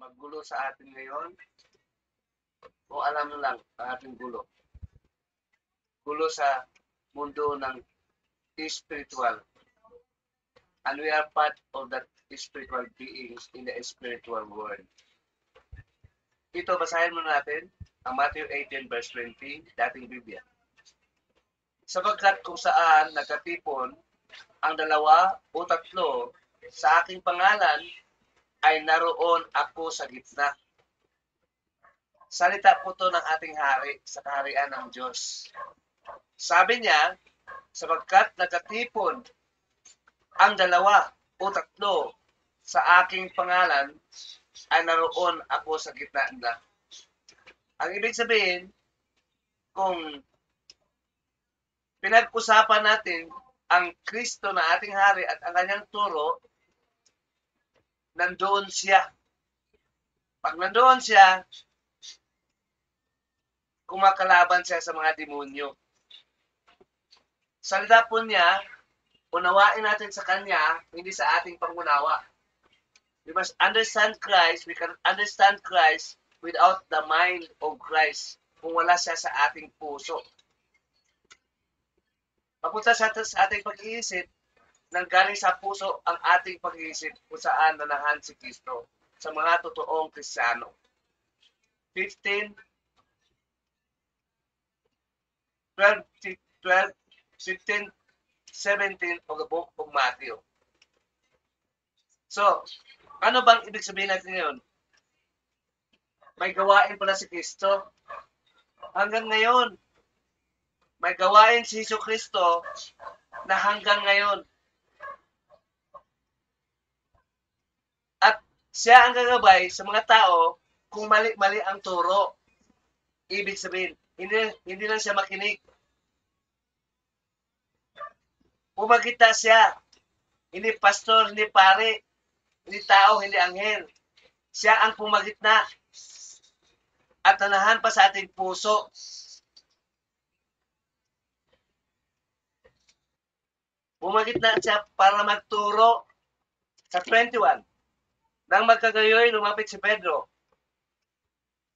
Magulo sa atin ngayon o alam mo lang ang ating gulo? Gulo sa mundo ng spiritual. And we are part of that spiritual beings in the spiritual world. Ito, basahin mo natin ang Matthew 18 verse 20, dating Biblia. Sapagkat kung saan nagkatipon ang dalawa o tatlo sa aking pangalan, ay naroon ako sa gitna. Salita po to ng ating hari sa kaharian ng Diyos. Sabi niya, sapagkat nagkatipon ang dalawa o tatlo sa aking pangalan, ay naroon ako sa gitna nila. Ang ibig sabihin, kung pinag-usapan natin ang Kristo na ating hari at ang kanyang turo, nandoon siya. Pag nandoon siya, kumakalaban siya sa mga demonyo. Salita po niya, unawain natin sa kanya, hindi sa ating pangunawa. We must understand Christ. We can understand Christ without the mind of Christ. Kung wala siya sa ating puso. Papunta sa ating pag-iisip, nanggaling sa puso ang ating pag-iisip kung saan nanahan si Kristo sa mga totoong Kristiyano. 15, 12, 15, 17 of the book of Matthew. So, ano bang ibig sabihin natin ngayon? May gawain pala si Kristo. Hanggang ngayon, may gawain si Hesus Kristo na hanggang ngayon. At siya ang gagabay sa mga tao kung mali-mali ang turo. Ibig sabihin, hindi lang siya makinig. Pumagita siya. Hindi pastor, hindi pare, hindi tao, hindi anghel. Siya ang pumagitna at nanahan pa sa ating puso. Pumagitna siya para magturo sa 21. Nang magkagayoy, lumapit si Pedro.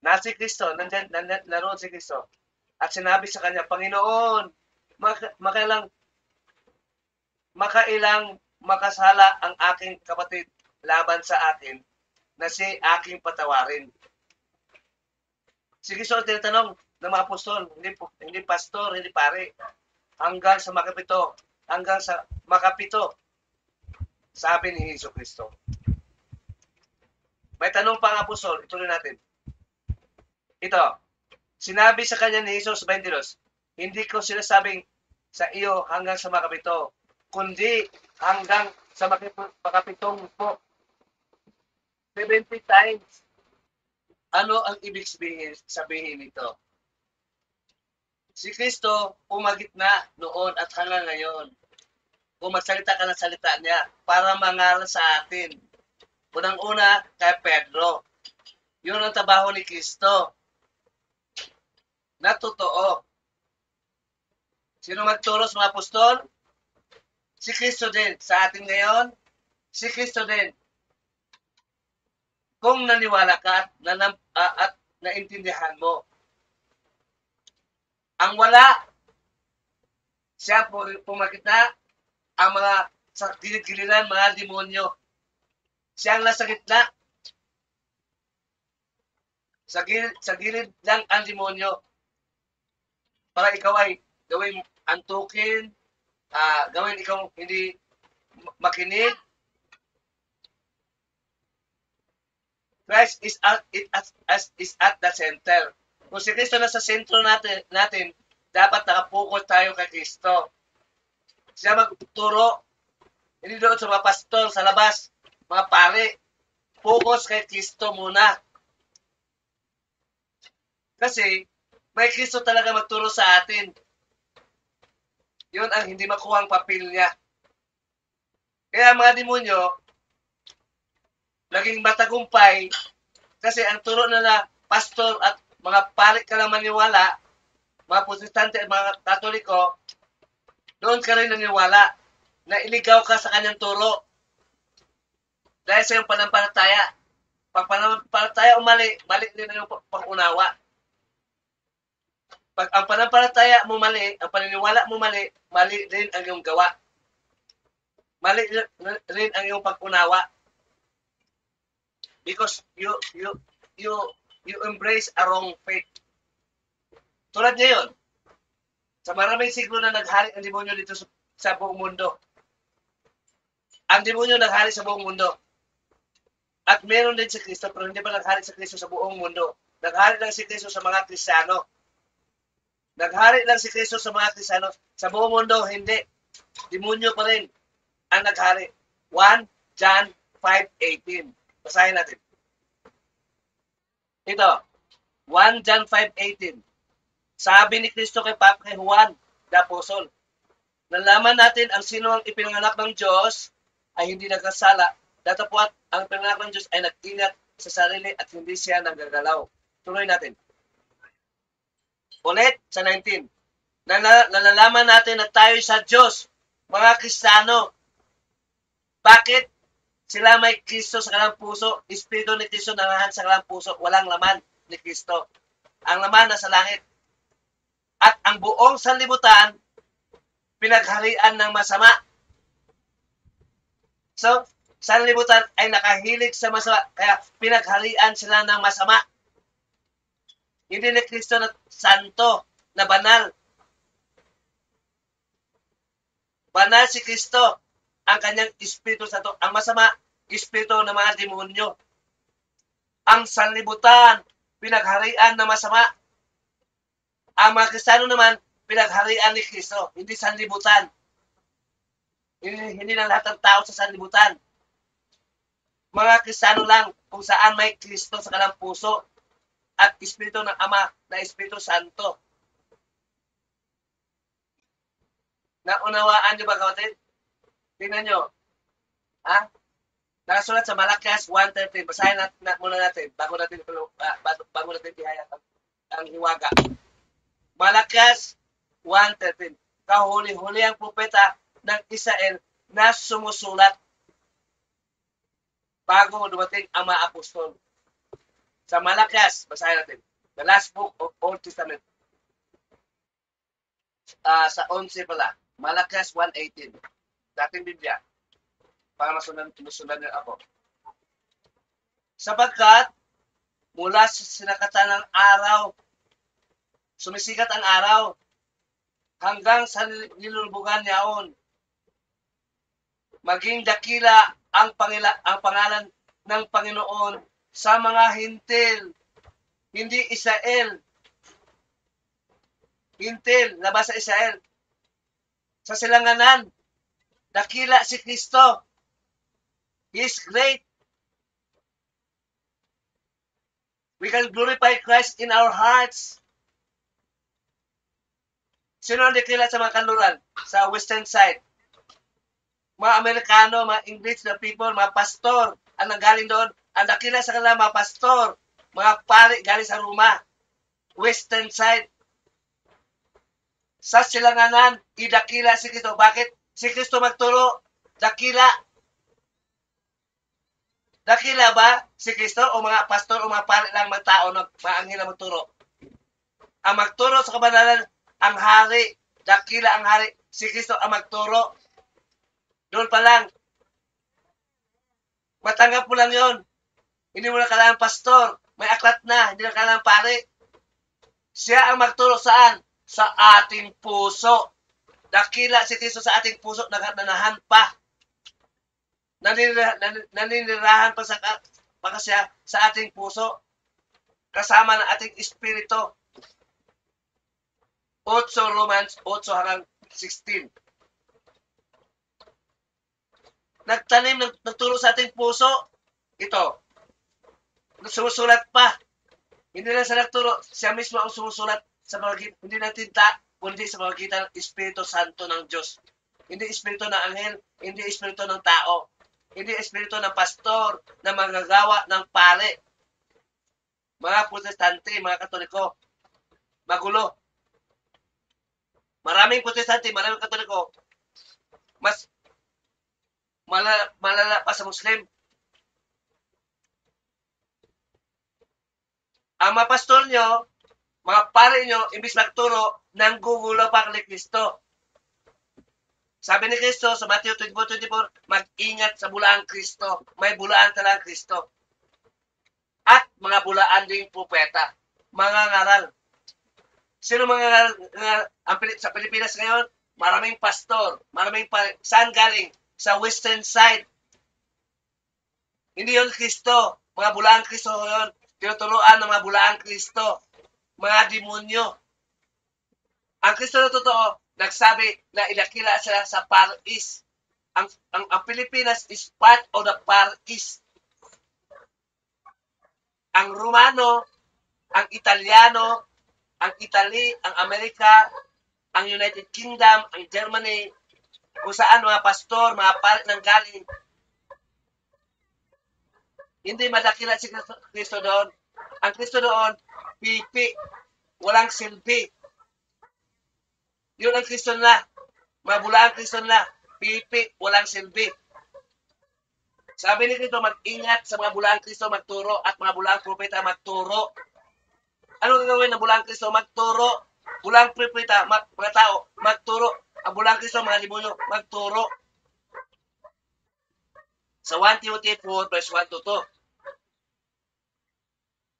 Na si Kristo, naroon si Kristo. At sinabi sa kanya, Panginoon, makailang makasala ang aking kapatid laban sa akin na si aking patawarin. Si Kristo tinatanong ng mga apostol, hindi pastor, hindi pare, hanggang sa makapito, sabi ni Hesus Kristo. May tanong pa ang apostol, ituloy natin. Ito, sinabi sa kanya ni Hesus 22, hindi ko sinasabing sa iyo hanggang sa makapito, kundi hanggang sa makapitong po. 70 times. Ano ang ibig sabihin nito? Si Kristo pumagitna noon at hanggang ngayon. Kung magsalita ka ng salita niya para mangaral sa atin. Unang-una kay Pedro. Yun ang trabaho ni Kristo. Na totoo. Sino magturo sa mga apostol? Si Kristo din. Sa atin ngayon, si Kristo din. Kung naniwala ka at naintindihan mo. Ang wala, siya pumagitna ang mga sa gilid-giliran, mga demonyo. Siya ang nasa gitna. Sa gilid lang ang demonyo. Para ikaw ay gawin antukin, gawin ikaw hindi makinig. Christ is at the center. Kung si Kristo nasa sentro natin, dapat nakapukot tayo kay Kristo. Siya magturo, hindi doon sa mga pastor sa labas, mga pare. Focus kay Kristo muna. Kasi, may Kristo talaga magturo sa atin. Yun ang hindi makuha ang papel niya. Kaya mga demonyo, naging matagumpay kasi ang turo na pastor at mga pare ka lang maniwala, mga protestante at mga katoliko, doon ka rin naniwala na iligaw ka sa kanyang turo dahil sa iyong panampalataya. Pag pananampalataya o mali, mali din ang pag-unawa. Pag ang pananampalataya mo mali, ang paniniwala mo mali, mali rin ang iyong gawa. Mali rin ang iyong pag-unawa. Because you embrace a wrong faith. Tulad ngayon, sa maraming siglo na naghari ang demonyo dito sa buong mundo. Ang demonyo naghari sa buong mundo. At meron din si Kristo, pero hindi pa naghari si Kristo sa buong mundo. Naghari lang si Kristo sa mga Kristiyano. Naghari lang si Kristo sa mga Kristiyano. Sa buong mundo, hindi. Demonyo pa rin ang naghari. 1 John 5:18. Basahin natin. Ito, 1 John 5:18. Sabi ni Kristo kay Juan the Apostle, nalaman natin ang sino ang ipinanganak ng Diyos ay hindi nagkasala. Datapwat ang ipinanganak ng Diyos ay nag-ingat sa sarili at hindi siya nagagalaw. Tuloy natin. Ulit sa 19. Nalalaman natin na tayo sa Diyos, mga Kristiyano. Bakit? Sila may Kristo sa kanilang puso, Espiritu ni Kristo nanahan sa kanilang puso, walang laman ni Kristo. Ang laman nasa langit. At ang buong sanlibutan, pinagharian ng masama. So, sanlibutan ay nakahilig sa masama, kaya pinagharian sila ng masama. Hindi ni Kristo na santo, na banal. Banal si Kristo, ang kanyang Espiritu Santo. Ang masama, Espiritu ng mga demonyo. Ang sanlibutan, pinagharian ng masama. Ang mga Kristiyano naman, pinagharian ni Kristo, hindi sanlibutan. Hindi na lahat ng tao sa sanlibutan. Mga Kristiyano lang kung saan may Kristo sa kanilang puso at Espiritu ng Ama na Espiritu Santo. Naunawaan niyo ba, kapatid? Tingnan niyo. Ha? Nakasulat sa Malakias 1:13. Basahin muna natin bago natin tihayat ang hiwaga. Malakias 1:13. Kahuli-huli ang propeta ng Israel na sumusulat bago dumating ang mga apostol. Sa Malakias, basahin natin. The last book of Old Testament. Sa 11 pala. Malakias 1:18. Dating Biblia. Para masundan niyo ako. Sapagkat mula sa sinakatan ng araw, sumisikat ang araw hanggang sa nilulubugan niyaon. Maging dakila ang pangalan ng Panginoon sa mga hintil, hindi Israel. Hintil, labas sa Israel. Sa silanganan, dakila si Kristo. He is great. We can glorify Christ in our hearts. Sino ang dakila sa mga kanluran? Sa western side. Mga Amerikano, mga English na people, mga pastor, ang nanggaling doon. Ang dakila sa kanila, mga pastor, mga pari galing sa Roma. Western side. Sa silanganan, idakila si Kristo. Bakit? Si Kristo magturo, dakila. Dakila ba si Kristo o mga pastor o mga pari lang mga tao na maanghel na magturo? Ang magturo sa kabanalan, ang hari, dakila ang hari, si Kristo ang magturo. Doon pa lang. Matanggap mo lang yon. Hindi mo na kailangan pastor. May aklat na, hindi na kailangan pari. Siya ang magturo saan? Sa ating puso. Dakila si Kristo sa ating puso, nanahan pa. Naninirahan pa siya sa ating puso. Kasama ng ating espiritu. 8 Romans 8 hanggang 16. Nagtanim, nagturo sa ating puso. Ito. Sumusulat pa. Hindi lang siya nagturo. Siya mismo ang sumusulat sa mga hindi ng tinta, kundi sa magitan ng Espiritu Santo ng Diyos. Hindi Espiritu ng anghel, hindi Espiritu ng tao, hindi Espiritu ng pastor na magagawa ng pare. Mga protestante, mga katoliko, magulo. Maraming protestante, maraming katoliko, mas malala pa sa Muslim. Ang mga pastor nyo, mga pare nyo, imbis magturo, nanggugulo pa kay Kristo. Sabi ni Kristo sa Matthew 24:24, mag-ingat sa bulaan Kristo. May bulaan talagang Kristo. At mga bulaan ding propeta. Mga ngaral. Sino mga sa Pilipinas ngayon? Maraming pastor. Saan galing? Sa western side. Hindi yun Kristo. Mga bulaan Kristo yun. Tinuturuan ng mga bulaan Kristo. Mga demonyo. Ang Kristo na totoo, nagsabi na inakila sila sa Far East. Ang Pilipinas is part of the Far East. Ang Romano, ang Italiano, ang Italy, ang Amerika, ang United Kingdom, ang Germany, kung saan mga pastor, mga parit ng galing. Hindi madakila si Kristo doon. Ang Kristo doon, pipi, walang silbi. Yun ang Kristo na. Mabula ang Kristo na. Pipi, walang silbi. Sabi ni Kristo, mag-ingat sa mga bulang Kristo magturo at mga bulang propeta magturo. Ano gagawin ng bulang Kristo? Magturo. Bulang propeta, mga tao, magturo. Ang bulang Kristo, mga demonyo, magturo. Sa 1 Timothy 4, verse 1 to 2.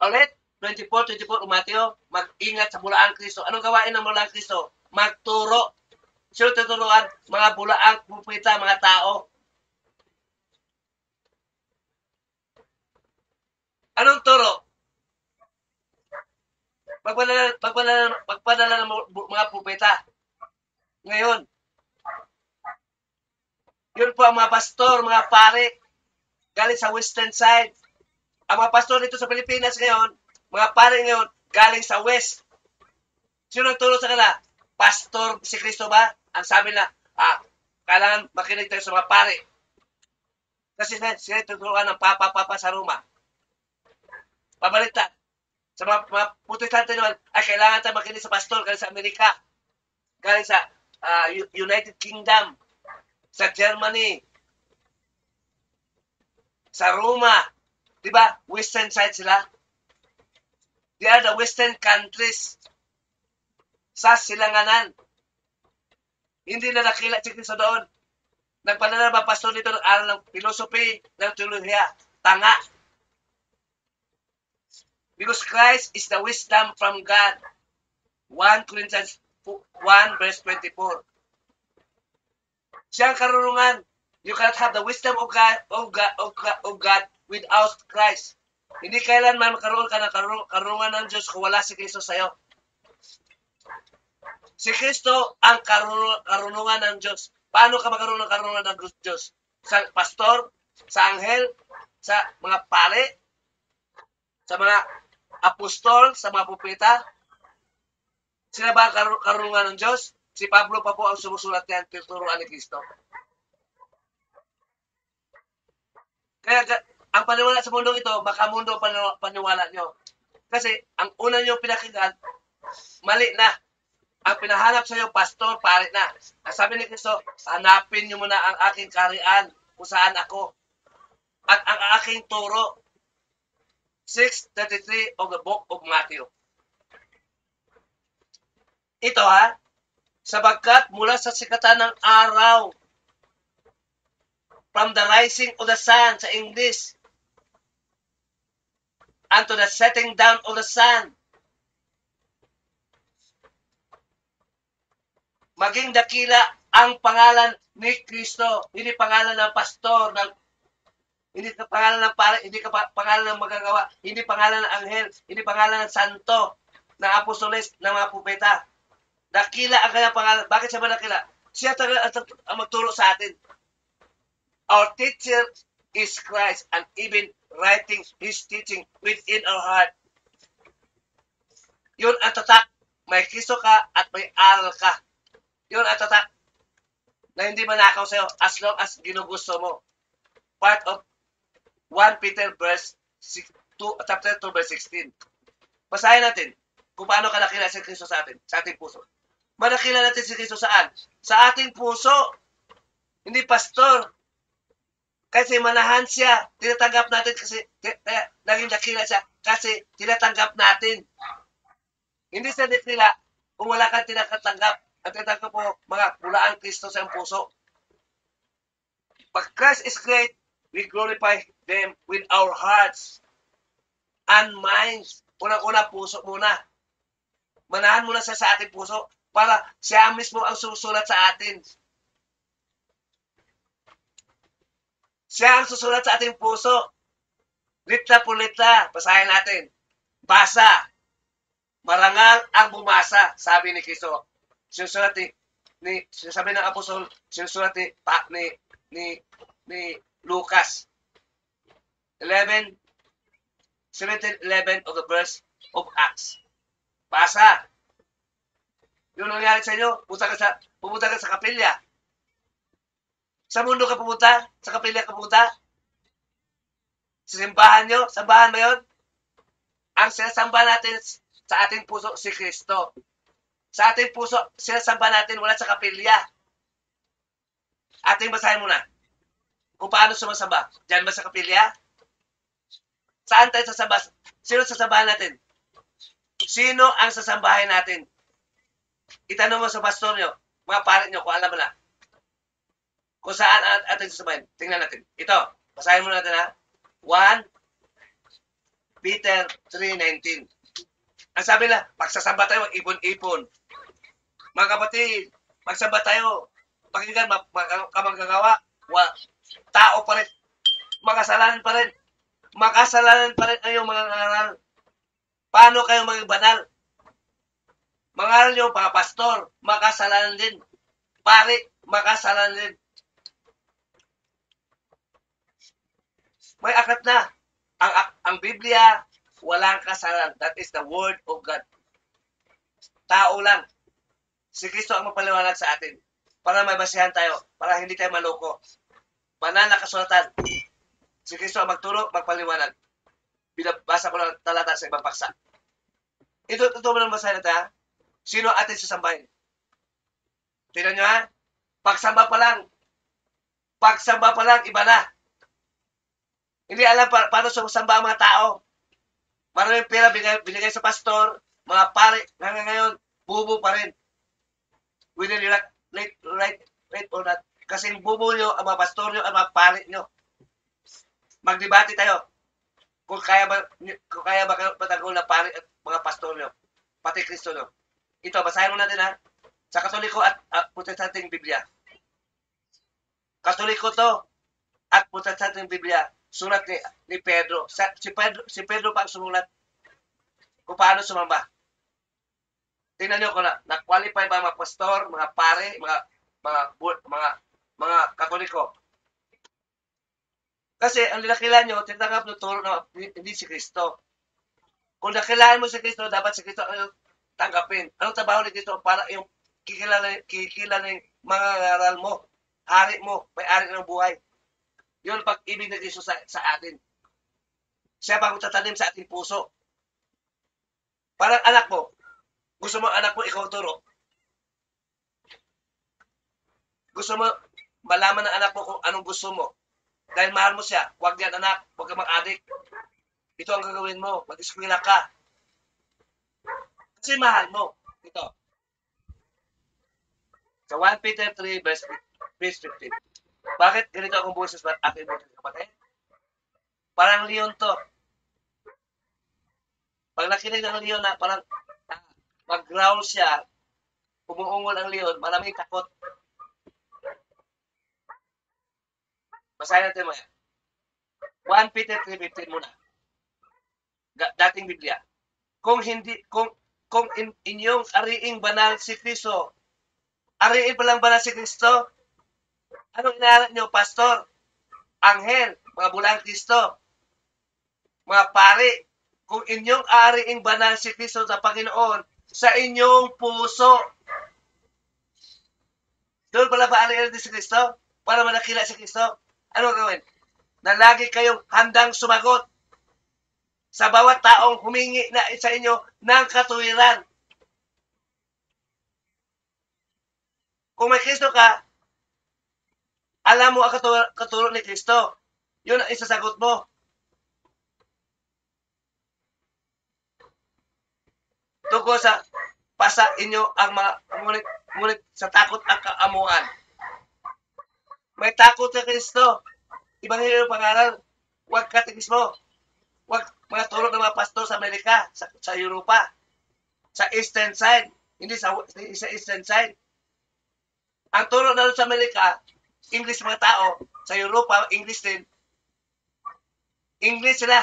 Ulit, 24, Mateo, mag-ingat sa bulang Kristo. Anong gawain ng bulang Kristo? Magturo. Sino tuturuan? Mga bulaang propeta, mga tao. Anong turo? Magpadala ng mga propeta. Ngayon, yun po ang mga pastor, mga pare, galing sa western side. Ang mga pastor dito sa Pilipinas ngayon, mga pare ngayon, galing sa west. Sino ang turo sa kanila? Pastor si Kristo ba? Ang sabi na, kailangan makinig tayo sa mga pare. Kasi sila tuturuan ng papa sa Roma. Pabaliktad. Sa mga protestante naman, kailangan tayo makinig sa pastor galing sa Amerika, galing sa United Kingdom, sa Germany, sa Roma. Diba? Western side sila. They are the western countries. Sa silanganan. Hindi na nakila si Kristo doon. Nagpadala ba pastor dito ng aral ng philosophy, ng teolohiya? Tanga. Because Christ is the wisdom from God. 1 Corinthians 1 verse 24. Siya ang karunungan. You cannot have the wisdom of God without Christ. Hindi kailanman magkaroon ka ng karunungan ng Diyos kung wala si Kristo sa'yo. Si Kristo ang karunungan ng Diyos. Paano ka magkaroon ng karunungan ng Diyos? Sa pastor, sa anghel, sa mga pare, sa mga apostol, sa mga propeta. Sila ba ang karunungan ng Diyos? Si Pablo pa po ang sumusulat niyan, tinuturuan ni Kristo. Kaya ang paniwala sa mundo ito, baka mundo paniwala nyo. Kasi ang una nyo pinakinggan, mali na. Ang pinahanap sa iyo, pastor, pare na. Ang sabi ni Kristo, hanapin nyo muna ang aking kaharian kung saan ako. At ang aking turo, 6:33 of the book of Matthew. Ito sabagkat mula sa sikatan ng araw, from the rising of the sun sa English, unto the setting down of the sun, maging dakila ang pangalan ni Kristo. Hindi pangalan ng pastor, hindi pangalan ng pare, hindi pangalan ng magagawa, hindi pangalan ng anghel, hindi pangalan ng santo, ng apostoles, ng mga propeta. Dakila ang kanyang pangalan. Bakit siya ba dakila? Siya ang magturo sa atin. Our teacher is Christ, and even writing His teaching within our heart. Yun ang tatak. May Kristo ka at may aral ka. Yun ang tatak na hindi manakaw sa'yo as long as ginugusto mo. Part of 1 Peter chapter 2 verse 16. Basahin natin kung paano ka nakilala si Kristo sa atin, sa ating puso. Manakilala natin si Kristo saan? Sa ating puso. Hindi pastor. Kasi manahan siya. Tinatanggap natin kasi naging dakila siya. Kasi tinatanggap natin. Hindi sa nila kung wala kang tinakatanggap. Ang tinatanggap mo, mga bulaan Kristo sa iyong puso. Pag Christ is great, we glorify them with our hearts and minds. Unang-una, puso muna. Manahan muna siya sa ating puso para siya mismo ang susulat sa atin. Siya ang susulat sa ating puso. Litla po litla. Basahin natin. Basa. Marangal ang bumasa, sabi ni Kristo. Sinusulat sabi ng apostol, sinusulat ni Lucas 11, 17-11 of the verse of Acts. Basa. Yun ang nangyari sa inyo. Pumunta ka sa kapilya. Sa mundo ka pumunta? Sa kapilya ka pumunta? Sa simbahan nyo? Sambahan ba yun? Ang sinasamba natin sa ating puso si Kristo. Sa ating puso, sinasamba natin wala sa kapilya. Ating basahin muna. Kung paano sumasamba. Diyan ba sa kapilya? Saan tayo sasamba? Sino sasambahan natin? Sino ang sasambahin natin? Itanong mo sa pastor nyo, mga parit nyo, kung alam mo na. Kung saan ating sasambahin. Tingnan natin. Ito, basahin mo natin ha. 1 Peter 3:19. Ang sabi na, magsasamba tayo, mag-ipon-ipon. Mga kapatid, magsamba tayo. Pakinggan, magagawa. Tao pa rin. Makasalanan pa rin. Makasalanan pa rin ang mga ngaral. Paano kayo maging banal? Mangaral nyo, mga pastor, makasalanan din. Pari, makasalanan din. May aklat na. Ang Biblia, walang kasalanan. That is the word of God. Tao lang. Si Kristo ang mapaliwanag sa atin. Para may basihan tayo. Para hindi tayo maloko. Banal na kasulatan. Si Kristo ang magturo, magpaliwanag. Binabasa ko lang talata sa ibang paksa. Ito mo lang basahin natin ha. Sino atin sasambahin? Tingnan nyo ha. Pagsamba pa lang, iba na. Hindi alam paano sumasamba ang mga tao. Maraming pera binigay sa pastor, mga pare, hanggang ngayon, bubo pa rin. Whether you right or not. Kasi bubo nyo, ang mga pastor nyo, ang mga pare nyo. Magdebate tayo. Kung kaya ba kayo patagol na pare at mga pastor nyo. Pati Kristo nyo. Ito, basahin mo natin ha. Sa Katoliko at Protestanteng Biblia. Katoliko to at Protestanteng Biblia. Sulat ni Pedro. Si Pedro pa ang sumulat kung paano sumamba. Tingnan niyo kung na-qualify ba mga pastor, mga pare, mga Katoliko. Kasi ang nilakila nyo, tinatanggap ng turo na hindi si Kristo. Kung nakilaan mo si Kristo, dapat si Kristo ang tanggapin. Anong trabaho ni Kristo para yung kikilala ng mga ngaral mo, hari mo, may-ari ng buhay. Yun pag-ibig ng Kristo sa atin. Siya pa tatanim sa ating puso. Parang anak mo. Gusto mo anak mo ikaw turo. Gusto mo malaman ng anak mo kung anong gusto mo. Dahil mahal mo siya. Huwag yan anak. Huwag ka mag-addict. Ito ang gagawin mo. Mag-eskwela ka. Kasi mahal mo. Ito. Sa 1 Peter 3 verse 15. Bakit ganito akong boses at aking mga kapatid? Parang leon to. Pag nakinig ng leon na parang mag-growl siya, umuungol ang leon, maraming takot. Basahin natin mo yan. 1 Peter 3:15 muna. Dating Biblia. Kung inyong ariing banal si Kristo, ariin pa lang banal si Kristo? Anong inaarap nyo, pastor? Anghel, mga bulang Kristo, mga pare, kung inyong ariing banal si Kristo sa Panginoon, sa inyong puso. Doon pala ba ariin si Kristo? Para manakila si Kristo? Ano gawin? Na lagi kayong handang sumagot sa bawat taong humingi na sa inyo ng katuwiran. Kung may Kristo ka, alam mo ang katuro ni Kristo. Yun ang isasagot mo. tungkol sa pasa inyo ang mga ngunit sa takot at kaamuan. May takot sa Kristo. Ibanghelyo pangaral. Huwag katikismo. Huwag mga turo ng mga pastor sa Amerika, sa Europa, sa Eastern side, hindi sa Eastern side. Ang turo na sa Amerika, English mga tao, sa Europa, English din. English sila.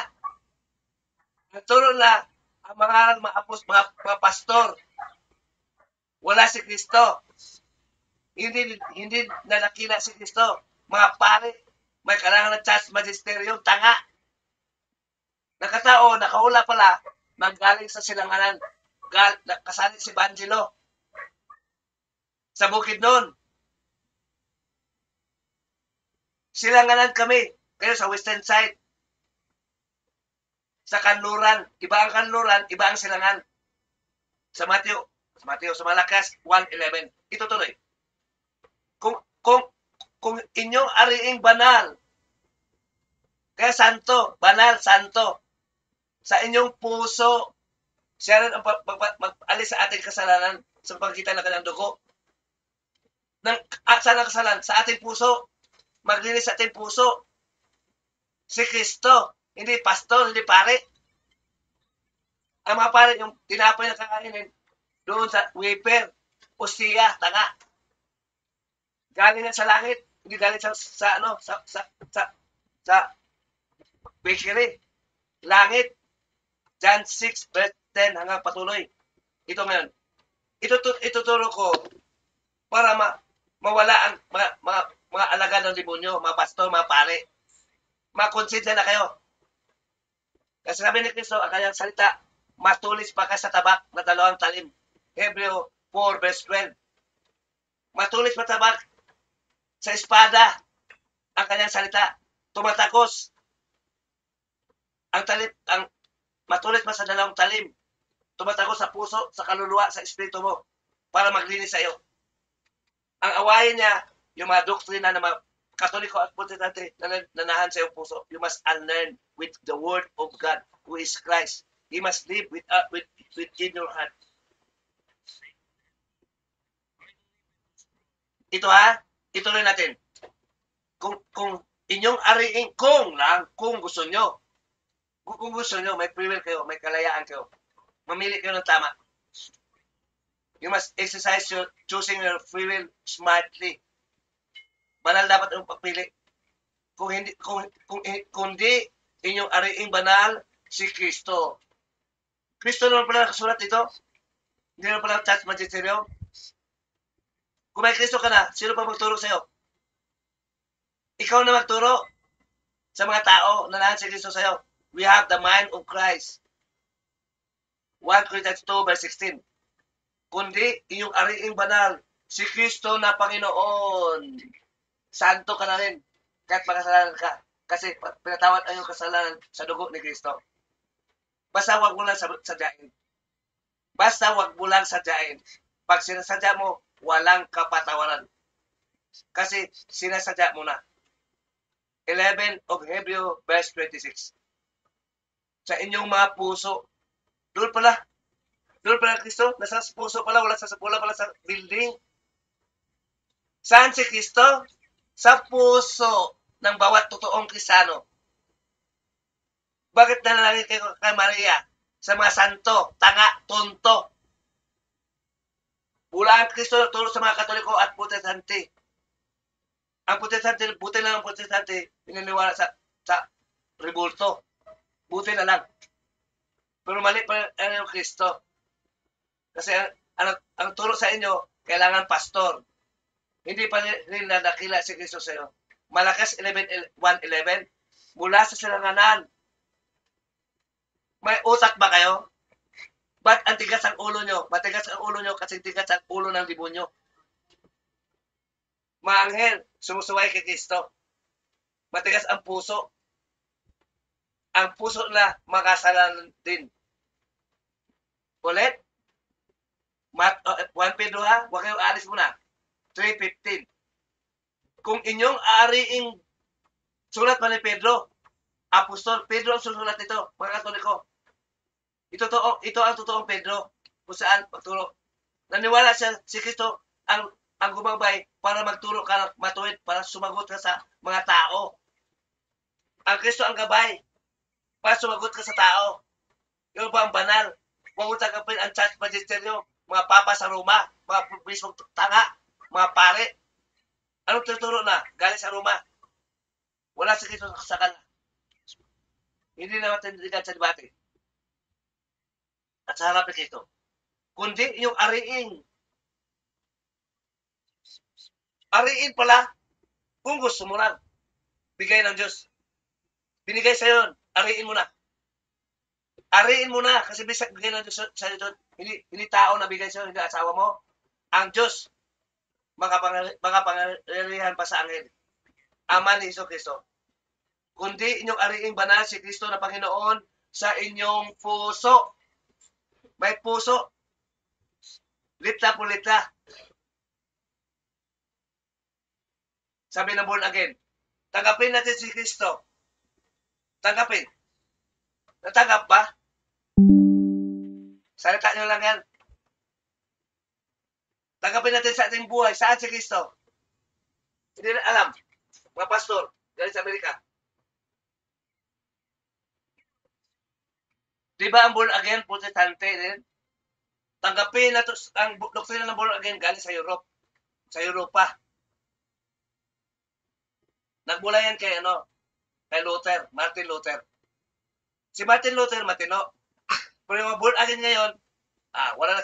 Ang turo na ang mga pastor, wala si Kristo. Hindi na nakita si Kristo. Mga pare, may kailangan ng church magisterium, tanga. Nakatao, nakahula pala, manggaling sa silanganan. Kasali si Banjelo. Sa bukid noon. Silanganan kami. Kayo sa western side. Sa kanluran. Iba ang kanluran, iba ang silangan. Sa sa Malakas 1:11. Ito tuloy. Kung inyong ariing banal, kaya santo, banal, santo, sa inyong puso, siya rin ang mag-alis sa ating kasalanan sa pagkita ng kanyang dugo. Saan ang kasalanan? Sa ating puso. Maglinis sa ating puso. Si Kristo. Hindi pastor, hindi pare. Ang mga pare, yung tinapay na kakainin, doon sa wafer, ustiya, tanga. Galing sa langit, hindi galing sa bakery. Langit. John 6, verse 10 hanggang patuloy. Ito ngayon. Ituturo ko para mawala ang mga alagad ng demonyo, mga pastor, mga pare. Makonsensya na kayo. Kasi sabi ni Kristo, ang kanyang salita, matulis pa ka sa tabak na 2 talim. Hebreo 4 verse 12. Matulis pa tabak sa espada ang kanyang salita. Tumatakos. Ang matulis pa sa 2 talim. Tumatakos sa puso, sa kaluluwa, sa espiritu mo para maglinis sa iyo. Ang awayin niya, yung mga doktrina ng mga Katoliko at Protestante na nanahan sa iyong puso. You must unlearn with the Word of God, who is Christ. He must live within your heart. Ito ituloy natin. Kung inyong ariing, kung gusto nyo. Kung gusto nyo, may free will kayo, may kalayaan kayo. Mamili kayo ng tama. You must exercise choosing your free will smartly. Banal dapat ang pagpili. Kung di inyong ariing banal, si Kristo. Kristo naman pala nakasulat dito. Hindi naman pala church magisterium. Kung may Kristo ka na, sino pa magturo sa'yo? Ikaw na magturo sa mga tao na nahan si Kristo sa'yo. We have the mind of Christ. 1 Corinthians 2 verse 16. Kundi inyong ariing banal, si Kristo na Panginoon. Santo ka na rin, kahit makasalanan ka. Kasi pinatawad ang iyong kasalanan sa dugo ni Kristo. Basta wag mo lang sadyain. Basta wag mo lang sadyain. Pag sinasadya mo, walang kapatawaran. Kasi sinasadya mo na. 11 of Hebreo verse 26. Sa inyong mga puso, doon pala Kristo, nasa puso pala, wala pala sa building. Saan si Kristo? Sa puso ng bawat totoong Kristiyano. Bakit nanalangin kayo kay Maria? Sa mga santo, tanga, tonto. Wala ang Kristo nagturo sa mga Katoliko at Protestante. Ang Protestante, buti lang ang Protestante, pinaniwala sa rebulto. Buti na lang. Pero mali pa ang Kristo. Kasi ang turo sa inyo, kailangan pastor. Hindi pa rin nakila si Kristo sa iyo. Malakas 1:11, mula sa silanganan. May utak ba kayo? Ba't ang tigas ang ulo nyo? Matigas ang ulo nyo kasi tigas ang ulo ng demonyo. Mga anghel, sumusuway kay Kristo. Matigas ang puso. Ang puso na makasalanan din. Ulit? 1 Pedro huwag kayong alis muna. 3:15. Kung inyong ariing sulat pa ni Pedro, Apostol, Pedro ang susulat ito, mga Katoliko. Ito ang totoong Pedro. kung saan magturo. Naniwala siya si Kristo ang gumabay para magturo ka matuwid, para sumagot ka sa mga tao. Ang Kristo ang gabay para sumagot ka sa tao. Yung ba ang banal? Huwag mo tanggapin ang church magisterium, mga papa sa Roma, mga mismong tanga, mga pare. Anong tuturo na? Galing sa Roma. Wala si Kristo sa kanila. Hindi na matindigan sa debate. At sa harap ni Kristo. Kundi yung ariin. Ariin pala, kung gusto mo lang, bigay ng Diyos. Binigay sa yun, ariin mo na. Ariin mo na, kasi bisag bigay ng Diyos sa iyo doon. Hindi tao na bigay sa iyo, hindi asawa mo. Ang Diyos, makapangyarihan pa sa angel. Ama ni Iso Kristo. Kundi inyong ariing banal si Kristo na Panginoon sa inyong puso. May puso. Litla po litla. Sabi ng born again, tanggapin natin si Kristo. Tanggapin. Natanggap ba? Salita nyo lang yan. Tanggapin natin sa ating buhay. Saan si Kristo? Hindi na alam. Mga pastor, galing sa Amerika. Di ba ang born again, protestante din? Tanggapin na ang doktrina ng born again galing sa Europe. Sa Europa. Nagmula yan kay Luther, Martin Luther. Si Martin Luther matino. Pero yung born again ngayon, wala na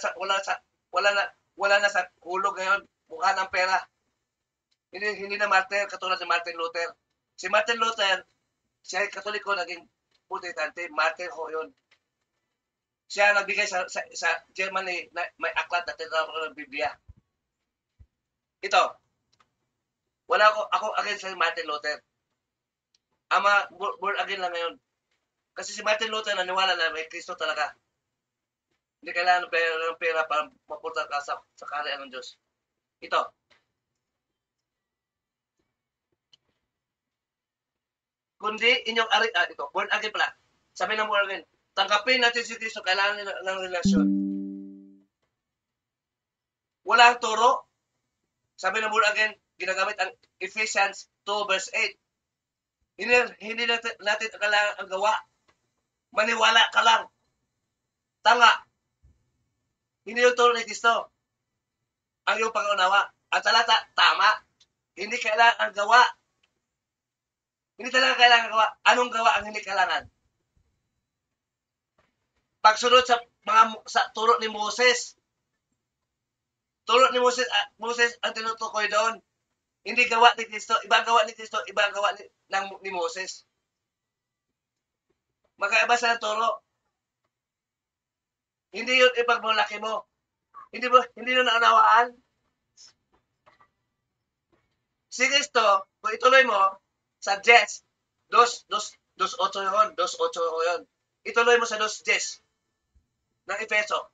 sa hulog ngayon, mukha ng pera. Hindi na martir katulad ni Martin Luther. Si Martin Luther, siya ay Katoliko, naging protestante, martir ho yun. Siya nagbigay sa Germany na may aklat na tinatawag ng Biblia. Ito, ako against sa Martin Luther. Ama, born again lang ngayon. Kasi si Martin Luther naniwala na may Kristo talaga. Hindi kailangan ng pera para mapunta ka sa kaharian ng Diyos. Ito. Kundi inyong ito, born again pala. Sabi ng born again, tanggapin natin si Kristo, kailangan ng relasyon. Walang turo. Sabi ng born again, ginagamit ang Ephesians 2 verse 8. Hindi natin kailangan ang gawa. Maniwala ka lang. Tanga. Hindi yung turo ni Kristo. Ang iyong pangunawa. At talata, tama. Hindi kailangan ang gawa. Hindi talaga kailangan gawa. Anong gawa ang hindi kailangan? Pagsunod sa turo ni Moses. Turo ni Moses ang tinutukoy doon. Hindi gawa ni Kristo. Iba gawa ni Kristo, iba gawa ni Moses. Magkaiba sa turo. Hindi yun ipagmalaki mo. Hindi yun naunawaan. Si Kristo, kung ituloy mo, sa 10, 2:8 yun, 2:8 yun. Ituloy mo sa 2:10 ng Efeso.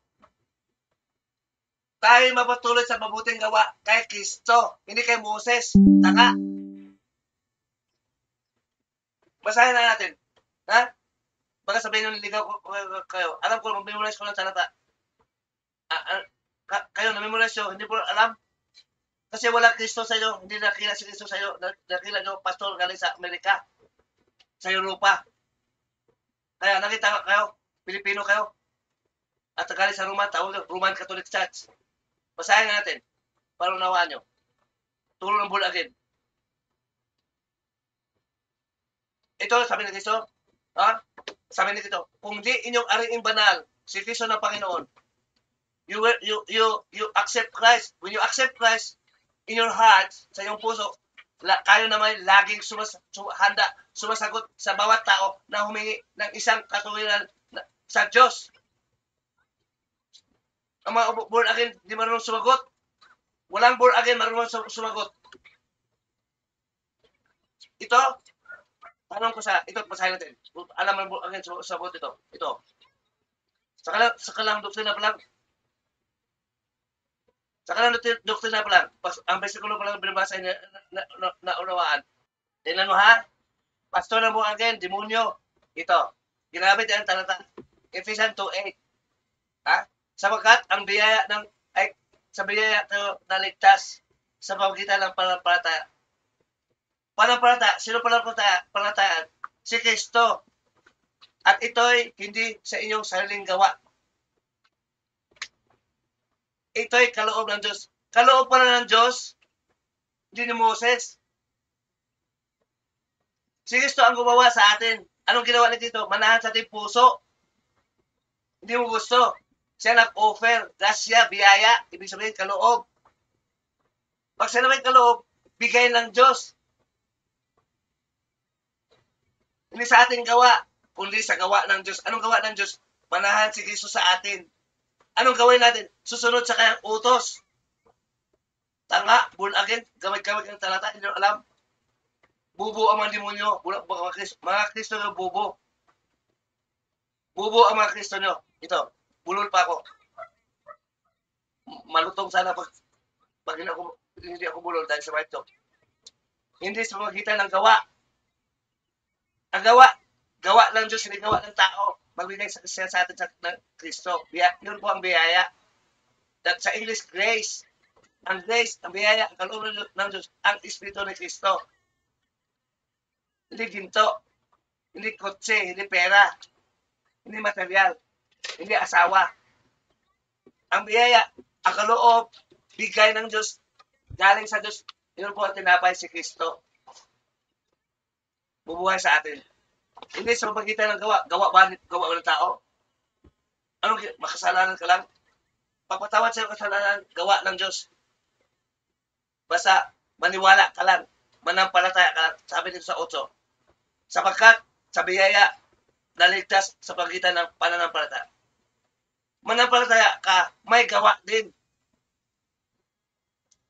Tayo mapatuloy sa mabuting gawa kay Kristo, hindi kay Moses. Tanga. Basahin na natin. Ha? Baka sabihin nyo, niligaw kayo. Alam ko, memorize ko lang salata. Kayo, na-memorize nyo, hindi po alam. Kasi wala Kristo sa iyo, hindi nakila si Kristo sa iyo. Nakila nyo, pastor galing sa Amerika, sa Europa. Kaya nakita kayo, Pilipino kayo. At galing sa Roma, tawag Roman Catholic Church. Basahin natin, para unawaan nyo. Turo ng born again. Ito, sabi ni Kristo, sabi ni Kristo, kung di inyong ariing banal, si Kristo ng Panginoon, you accept Christ. When you accept Christ in your heart, sa iyong puso, kayo naman laging sumasagot sa bawat tao na humingi ng isang katuwiran sa Diyos. Ang mga born again, di marunong sumagot. Walang born again, marunong sumagot. Ito, tanong ko ito, basahin natin. Alam mo born again, sumagot ito. Ito. Sa kalang doktrina pa lang. Sa kalang doktrina pa lang. Ang versikulo pa lang binabasa na unawaan. Tingnan mo ha. Pastor ng born again, demonyo. Ito. Ginamit yan talata. Ephesians 2:8. Ha? Sapagkat ang biyaya ng ay sa biyaya tayo naligtas sa pamamagitan ng pananampalataya. Pananampalataya, sino pananampalatayaan? Si Kristo. At ito'y hindi sa inyong sariling gawa. Ito'y kaloob ng Diyos. Kaloob pala ng Diyos, hindi ni Moses. Si Kristo ang gumawa sa atin. Anong ginawa niya dito? Manahan sa ating puso. Hindi mo gusto. Siya nag-offer. Grasya, biyaya. Ibig sabihin, kaloob. Pag sinabing kaloob, bigay ng Diyos. Hindi sa ating gawa, kundi sa gawa ng Diyos. Anong gawa ng Diyos? Manahan si Kristo sa atin. Anong gawin natin? Susunod sa kanyang utos. Tanga, born again, gamit-gamit ng talata, hindi nyo alam. Bubo ang mga demonyo, mga Kristo nyo, bubo. Bubo ang mga Kristo nyo. Ito, bulol pa ako. Malutong sana pag hindi ako bulol dahil sa ito. Hindi sa pamagitan ng gawa. Ang gawa ng Diyos, hindi gawa ng tao. Magbigay siya sa atin ng Kristo. Yun po ang biyaya. That sa English, grace. Ang grace, ang biyaya, ang kaloob ng Diyos, ang Espiritu ni Kristo. Hindi ginto, hindi kotse, hindi pera, hindi material, hindi asawa. Ang biyaya, ang kaloob, bigay ng Diyos, galing sa Diyos, yun po ang tinapay si Kristo. Bubuhay sa atin. Hindi sa pamagitan ng gawa ba ng tao? Anong makasalanan ka lang? Pagpatawad sa kasalanan, gawa ng Diyos. Basta maniwala ka lang, manampalataya ka lang, sabi dito sa 8. Sapagkat sa biyaya, naligtas sa pagitan ng pananampalataya. Manampalataya ka, may gawa din.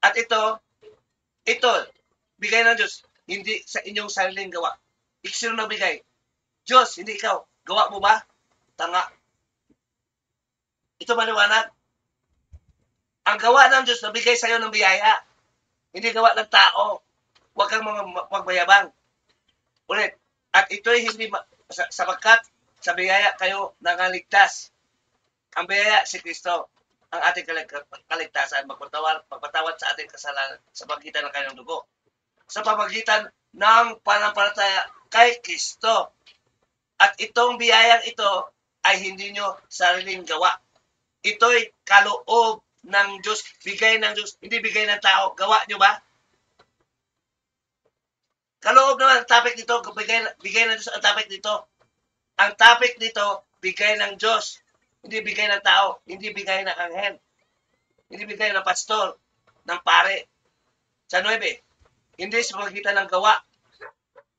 At ito, bigay ng Diyos, hindi sa inyong sariling gawa. Sino na bigay? Diyos, hindi ikaw. Gawa mo ba? Tanga. Ito maliwanag. Ang gawa ng Diyos, nabigay sa iyo ng biyaya. Hindi gawa ng tao. Huwag kang magbayabang. Ulit. At ito'y hindi, sapagkat sa biyaya kayo nangaligtas. Ang biyaya si Kristo, ang ating kaligtasan, magpatawad sa ating kasalanan sa pagitan ng kanyang dugo. Sa pamagitan ng pananampalataya kay Kristo. At itong biyayang ito ay hindi nyo sariling gawa. Ito'y kaloob ng Diyos, bigay ng Diyos, hindi bigay ng tao. Gawa nyo ba? Kaloob naman ang topic nito, bigay ng Diyos ang topic nito. Ang topic nito, bigay ng Diyos. Hindi bigay ng tao, hindi bigay ng anghel. Hindi bigay ng pastor, ng pare. Sa 9, hindi sa pamagitan ng gawa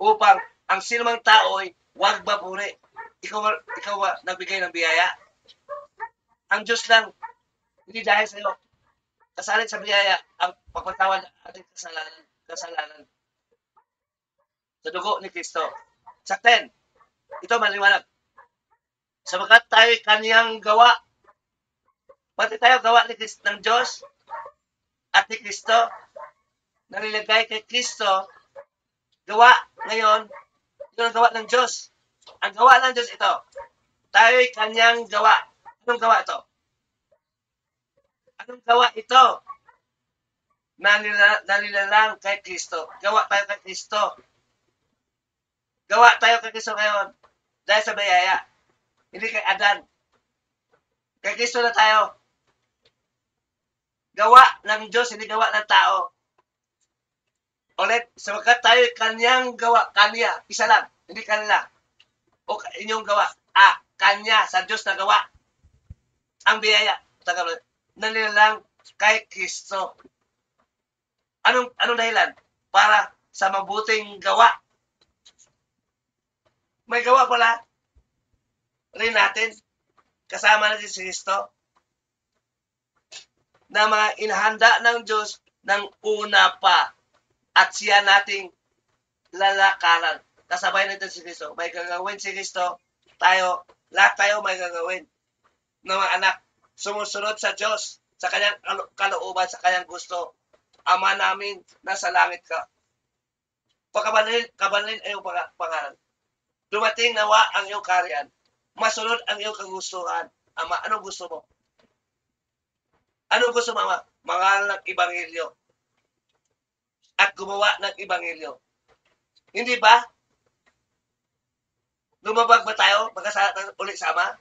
upang ang sinumang tao ay huwag mapuri. Ikaw nagbigay ng biyaya. Ang Diyos lang, hindi dahil sa iyo. Kasalit sa biyaya ang pagpatawad ng ating kasalanan. Sa dugo ni Kristo. Sa 10, ito maliwanag. Sapagkat tayo kaniyang gawa. Pati tayo gawa ng Diyos at ni Kristo. Nalilagay kay Kristo. Gawa ngayon, ito ang gawa ng Diyos. Ang gawa ng Diyos ito. Tayo'y kanyang gawa. Anong gawa ito? Anong gawa ito? Nalilalang kay Kristo. Gawa tayo kay Kristo. Gawa tayo kay Kristo ngayon dahil sa biyaya. Hindi kay Adan. Kay Kristo na tayo. Gawa ng Diyos, hindi gawa ng tao. Ulit, sapagkat tayo kanyang gawa, kanya, isa lang, hindi kanila. O inyong gawa, kanya, sa Diyos na gawa. Ang biyaya, nanilalang kay Kristo. Anong dahilan? Para sa mabuting gawa. May gawa pala rin natin, kasama natin si Kristo, na mga inahanda ng Diyos ng una pa. At siya nating lalakaran. Kasabay natin si Kristo. May gagawin si Kristo. Lahat tayo may gagawin. Na mga anak, sumusunod sa Diyos, sa kanyang kalooban, sa kanyang gusto. Ama namin, nasa langit ka. Pagkabanalin ay iyong pangalan. Dumating nawa ang iyong kaharian. Masunod ang iyong kagustuhan. Ama, anong gusto mo? Ano gusto mangaral ng Ebanghelyo at gumawa ng Ebanghelyo? Hindi ba? Lumabag ba tayo? Magkasama ulit sama?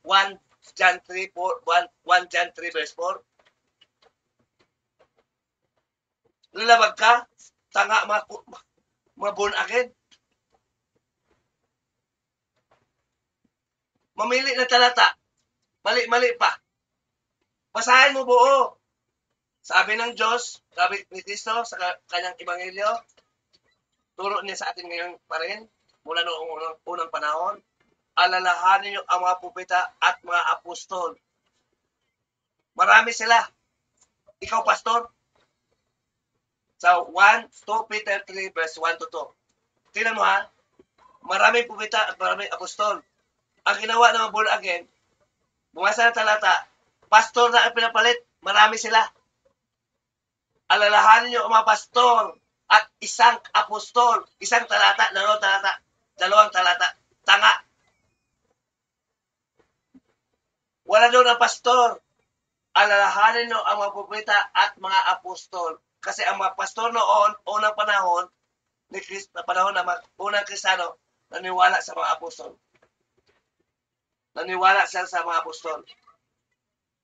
1 John 3, 4, 1 John 3 verse 4. Lalabag ka? Tanga born again? Mamili ng talata. Mali-mali pa. Basahin mo buo. Sabi ng Diyos, sabi ni Kristo sa kanyang Ebanghelyo, turo niya sa atin ngayon pa rin, mula noong unang panahon, alalahanin niyo ang mga propeta at mga apostol. Marami sila. Ikaw, pastor, sa 2 Peter 3 verse 1 to 2. Tingnan mo ha, maraming propeta at maraming apostol. Ang ginawa ng mga born again, bumasa ng talata, pastor na ang pinapalit, marami sila. Alalahanin niyo ang mga pastor at isang apostol, isang talata, dalawang talata, tanga. Wala doon ang pastor. Alalahanin niyo ang mga propeta at mga apostol. Kasi ang mga pastor noon, unang panahon, ni Kristo, na panahon na unang Kristiyano, naniwala sa mga apostol. Naniwala sila sa mga apostol.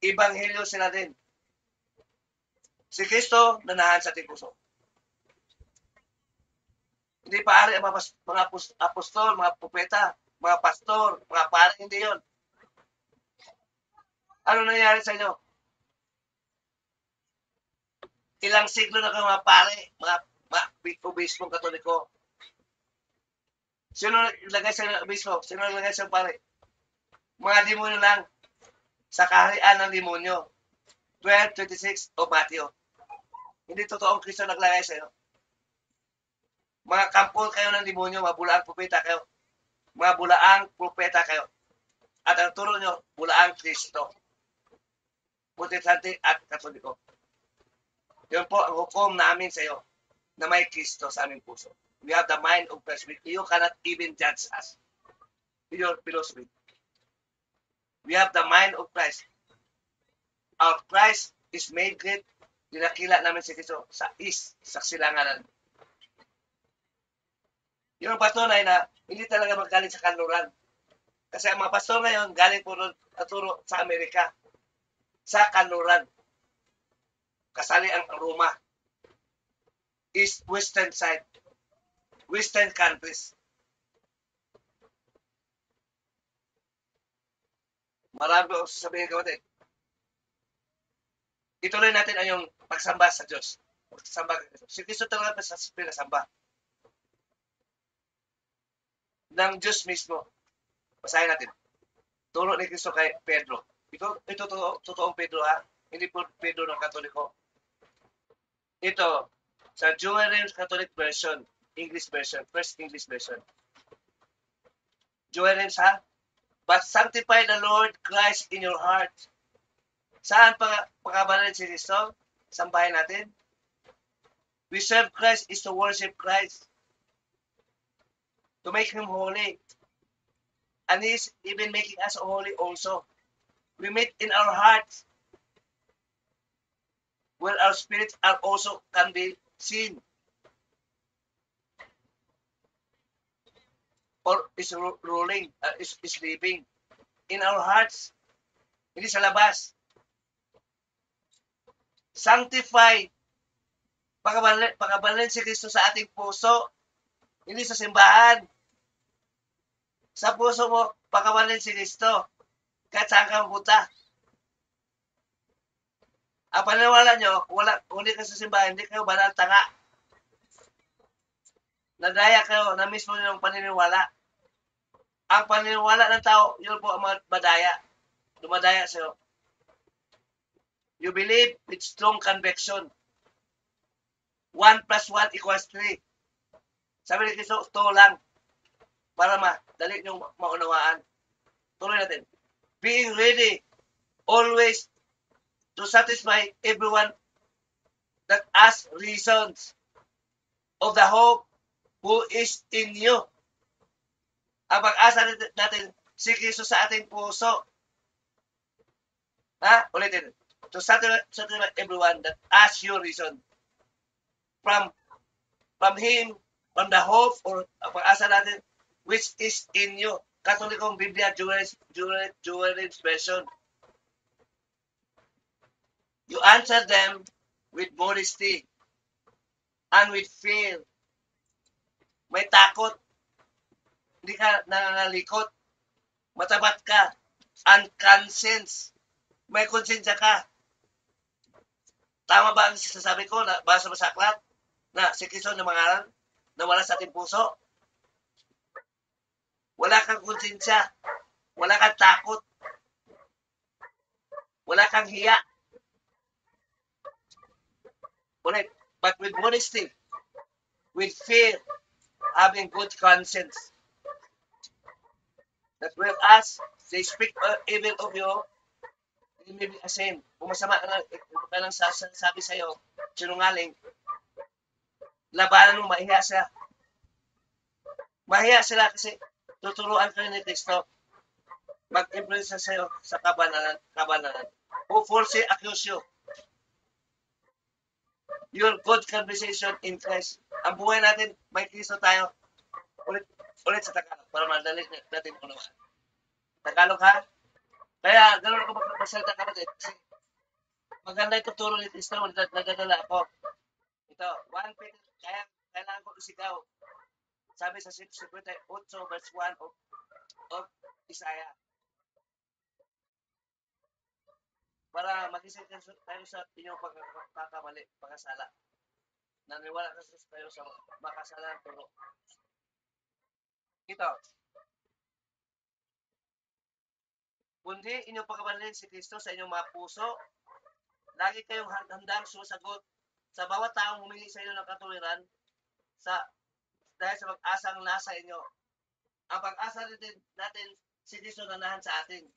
Ebanghelyo sila din. Si Kristo, nanahan sa ating puso. Hindi pare ang mga apostol, mga propeta, mga pastor, mga pare, hindi yon. Ano nangyari sa inyo? Ilang siglo na kayo mga pare, mga obispong katoliko. Sino naglagay sa obispo? Sino naglagay sa pare? Mga demonyo lang sa kaharian ng demonyo. 12:26 o Matthew. Hindi totoong Kristo naglagay sa iyo. Mga kampol kayo ng demonyo, mga bulaang propeta kayo. Mga bulaang propeta kayo. At ang turo nyo, bulaang Kristo. Protestante at Katoliko. Yun po ang hukom namin sa iyo na may Kristo sa aming puso. We have the mind of Christ. You cannot even judge us with your philosophy. We have the mind of Christ. Our Christ is made great. Dinakila namin si Kristo sa silanganan. Yung patunay na hindi talaga magaling sa kanluran. Kasi ang mga pastor ngayon, galing po naturo sa Amerika. Sa kanluran. Kasali ang Roma. East, western side. Western countries. Marami ko sasabihin kapatid. Ituloy natin ang yung pagsamba sa Diyos. Pagsamba sa Diyos. Si Kristo talaga pinasamba. Ng Diyos mismo. Basahin natin. Turo ni Kristo kay Pedro. Ito totoong Pedro ha. Hindi po Pedro ng Katoliko. Ito, sa Jewish Catholic version, English version, first English version. Jewish ha? But sanctify the Lord Christ in your heart. Saan pagkabalan si Kristo? Sambahin natin. We serve Christ is to worship Christ. To make Him holy. And He is even making us holy also. We meet in our hearts where our spirits are also can be seen. Or is ruling, is living. In our hearts. Hindi sa labas. Sanctify. Pagkabalin si Kristo sa ating puso. Hindi sa simbahan. Sa puso mo, pagkabalin si Kristo. Kahit saan ka mapunta. Ang paniniwala nyo, hindi ka sa simbahan, hindi kayo banal tanga. Nadaya kayo na mismo yung paniniwala. Ang paniniwala ng tao, yun po ang madaya. Dumadaya sa'yo. You believe with strong conviction. 1 plus 1 equals 3. Sabi ni Kristo, ito lang. Para madali nyo maunawaan. Tuloy natin. Being ready, always, to satisfy everyone that asks reasons of the hope who is in you. Ang pag-asa natin, si Kristo sa ating puso. Ha? Ulitin. to satisfy everyone that asks your reason from him, from the hope or pag-asa natin, which is in you. Katolikong Biblia, Jewish version. You answer them with modesty and with fear. May takot, hindi ka nangangalikot, matapat ka, and conscience. May konsensya ka. Tama ba ang sinasabi ko na basa mo sa aklat na si Kristo na mangalan na wala sa ating puso? Wala kang konsensya, wala kang takot, wala kang hiya. Ulit, but with modesty, with fear, having good conscience. That whereas they speak evil of you, they may be ashamed. Kung masama ka lang sabi sa'yo, sinungaling, labanan mo, mahiya siya. Mahiya sila kasi tuturuan ka ni Kristo. Mag-influence sa'yo sa kabanalan. Who falsely accuse you. Your good conversation in Christ. Ang buhay natin, may Kristo tayo. Ulit sa Tagalog para madali natin unawaan. Tagalog ha? Kaya ganoon ako magsalita kapatid. Kasi maganda itong turo ni Kristo. Nadadala ako. Ito, 1 Peter. Kaya kailangan ko isigaw. Sabi sa 58 verse 1 of Isaiah. Para mag-isip tayo sa inyong pagkakamali, pagkasala. Naniwala kasi tayo sa makasala ng turo. Ito. Kundi inyong pagkabalin si Kristo sa inyong mga puso, lagi kayong handang sumasagot sa bawat taong humingi sa inyo ng katuwiran dahil sa pag-asang nasa inyo. Ang pag-asa natin si Kristo nanahan sa atin.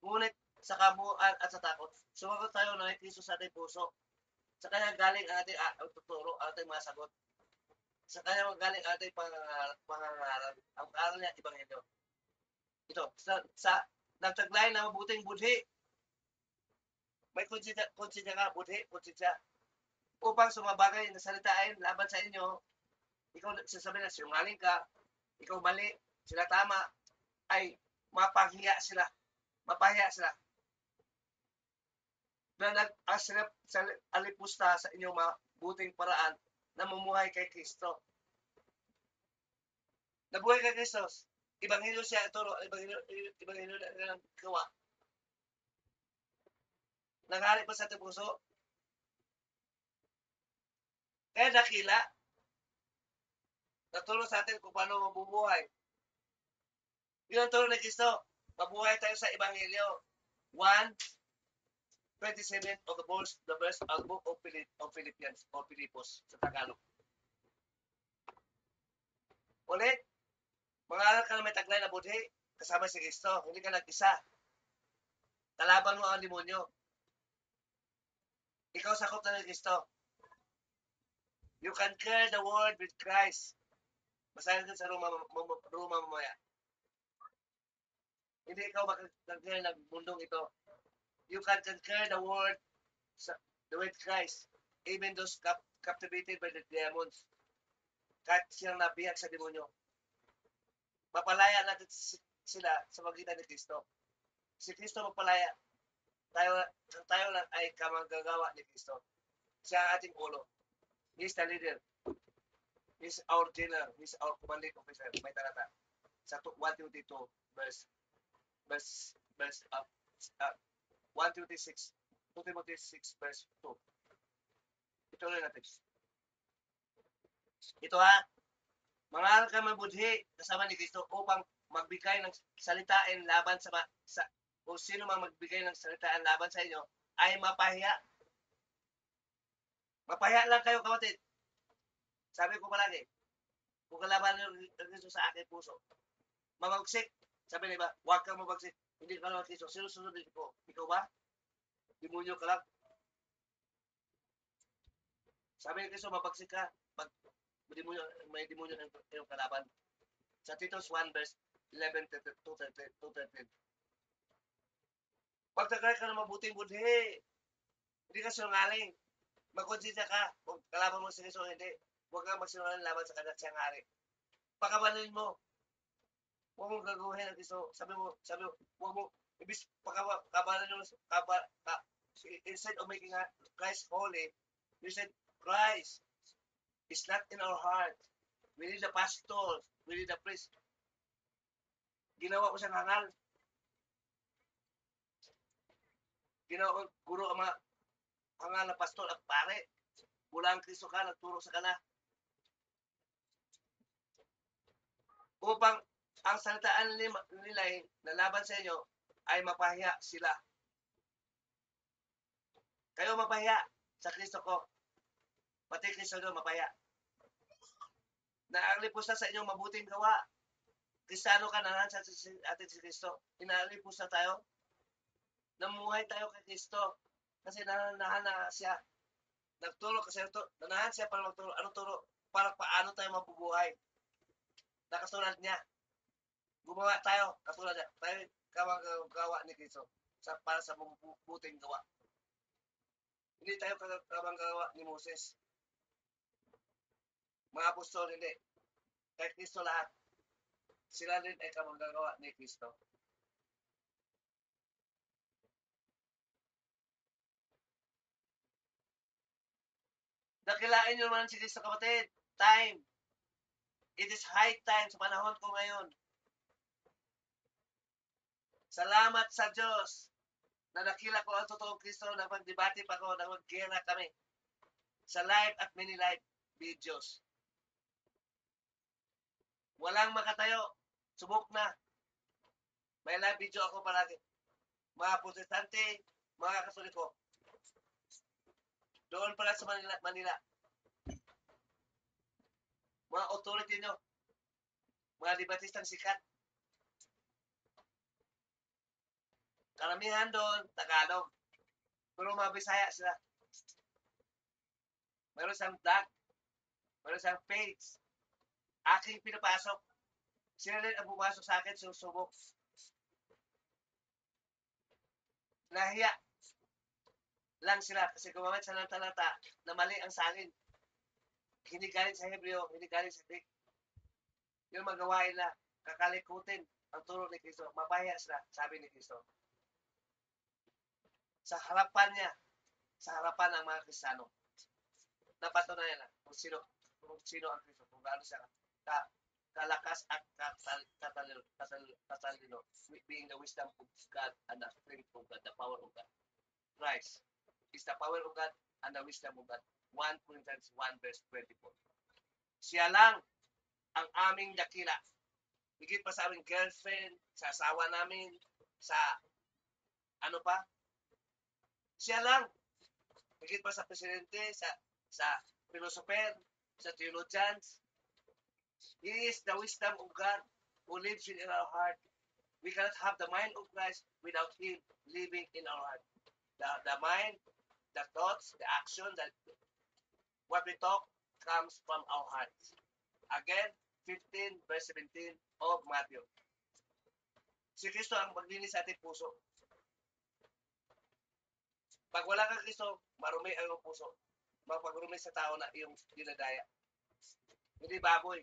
Ngunit sa kamuan at sa takot, sumagot tayo na Kristo sa ating puso. Sa kanya galing ang ating tuturo, ang ating mga sagot. Sa kanya galing ang ating pangangaral. Ang pangaral niya, Ebanghelyo. Ito, sa nagtaglay na mabuting budhi. May konsensya ka, budhi, konsensya. Upang sumabagay na salitain laban sa inyo, ikaw sasabihin na sinungaling ka, ikaw mali, sila tama, ay mapahiya sila. Mapahiya sila. Na nag-asrap sa alipusta sa inyong mabuting paraan na mumuhay kay Kristo. Nabuhay kay Kristo. Ebanghelyo siya ituro, ebanghelyo na gawa. Nanghari pa sa ating puso. Kaya dakila, naturo sa atin kung paano mabubuhay. Yun ang turo ni Kristo. Mabuhay tayo sa ebanghelyo. 1:27 of the verse of the book of Philippians or Filipos sa Tagalog. Ulit, mangaral ka na may taglay na budhi, kasama si Kristo. Hindi ka nag-isa. Kalaban mo ang demonyo. Ikaw sakop na ni Kristo. You can carry the world with Christ. Basahin din sa Roma mamaya. Hindi ikaw makakagay ng mundong ito. You can conquer the world with Christ. Even those captivated by the demons. Kahit siyang nabihag sa demonyo. Mapalaya natin sila sa magitan ni Kristo. Si Kristo mapalaya. Tayo lang ay kamanggagawa ni Kristo. Siya ang ating ulo. He is the leader. He is our general. He is our commanding officer. May talata. Sa 1:22 verse 1:26. 2 Timothy 6 verse 2. Ituloy natin. Ito ha. Mangaral ka mabudhi kasama ni Kristo upang magbigay ng salitain laban sa kung sino mang magbigay ng salitaan laban sa inyo ay mapahiya. Mapahiya lang kayo kapatid. Sabi ko palagi, kung kalaban ng Kristo sa aking puso, mabagsik. Sabi niya ba, huwag kang mabagsik. Hindi ka naman Kristo. Sino sunodin ko? Ikaw ba? Demonyo ka lang. Sabi ni Kristo, mabagsik ka. May demonyo ng iyong kalaban. Sa Titus 1 verse 11 to 13. Pagtagay ka na mabuting budhi. Hindi ka sinungaling. Magkonsensya ka kung kalaban mo si Kristo o hindi. Huwag kang magsinungaling laban sa kanya siyang hari. Pakabalin mo. Huwag mong gagawin ang Kristo. Sabi mo, huwag mo, ibig pakabalin mo, instead of making Christ holy, you said, Christ is not in our heart. We need the pastor. We need the priest. Ginawa ko siyang hangal. Ginawa ko guro ang mga hangal na pastor at pare. Bulang Kristo ka, nagturo sa kana. Upang ang salitaan nila na laban sa inyo ay mapahiya sila. Kayo mapahiya sa Kristo ko. Pati Kristo nyo mapahiya. Naalipusta sa inyong mabuting gawa. Kristiyano ka na sa atin si Kristo. Inaalipusta tayo. Namuhay tayo kay Kristo. Kasi nanahan na siya. Nagturo kasi nanahan siya para magturo. Anong turo? Para paano tayo mabubuhay. Nakasulat niya. Gumawa tayo. Katulad niya. Tayo gawa ni Kristo. Para sa mabuting gawa. Hindi tayo gawa ni Moses. Mga apostol, hindi. Kay Kristo lahat. Sila rin ay kamagagawa ni Kristo. Dakilain nyo naman si Kristo, kapatid. Time. It is high time sa panahon ko ngayon. Salamat sa Diyos na nakila ko ang totoong Kristo na magdebate pa ko, na mag-gera kami sa live at mini live videos. Walang makatayo. Subok na. May live video ako palagi. Mga protestante, mga katoliko. Doon pala sa Manila. Mga authority nyo. Mga debatistang sikat. Karamihan doon, Tagalog. Pero mga Bisaya sila. Meron siyang vlog. Meron siyang page. Aking pinapasok. Sila rin ang pumasok sa akin, susubok. Nahiya lang sila kasi gumamit sa ng talata na mali ang salin. Hindi galing sa Hebreo, hindi galing sa Greek. Yung magawain na kakalikutin ang turo ni Kristo. Mapahiya sila, sabi ni Kristo. Sa harapan niya, sa harapan ng mga Kristiyano, napatunayan na kung sino ang Kristo, kung gaano siya kalakas at katalino, being the wisdom of God and the strength of God, the power of God. Christ is the power of God and the wisdom of God. 1 Corinthians 1 verse 24. Siya lang ang aming dakila. Higit pa sa aming girlfriend, sa asawa namin, sa ano pa? Siya lang. Higit pa sa presidente, sa philosopher, sa theologians. He is the wisdom of God who lives within our heart. We cannot have the mind of Christ without Him living in our heart. The mind, the thoughts, the action, what we talk comes from our hearts. Again, 15 verse 17 of Matthew. Si Kristo ang maglinis sa ating puso. Pag wala kang Kristo, marumi ang iyong puso. Magpagurumi sa tao na iyong dinadaya. Hindi baboy.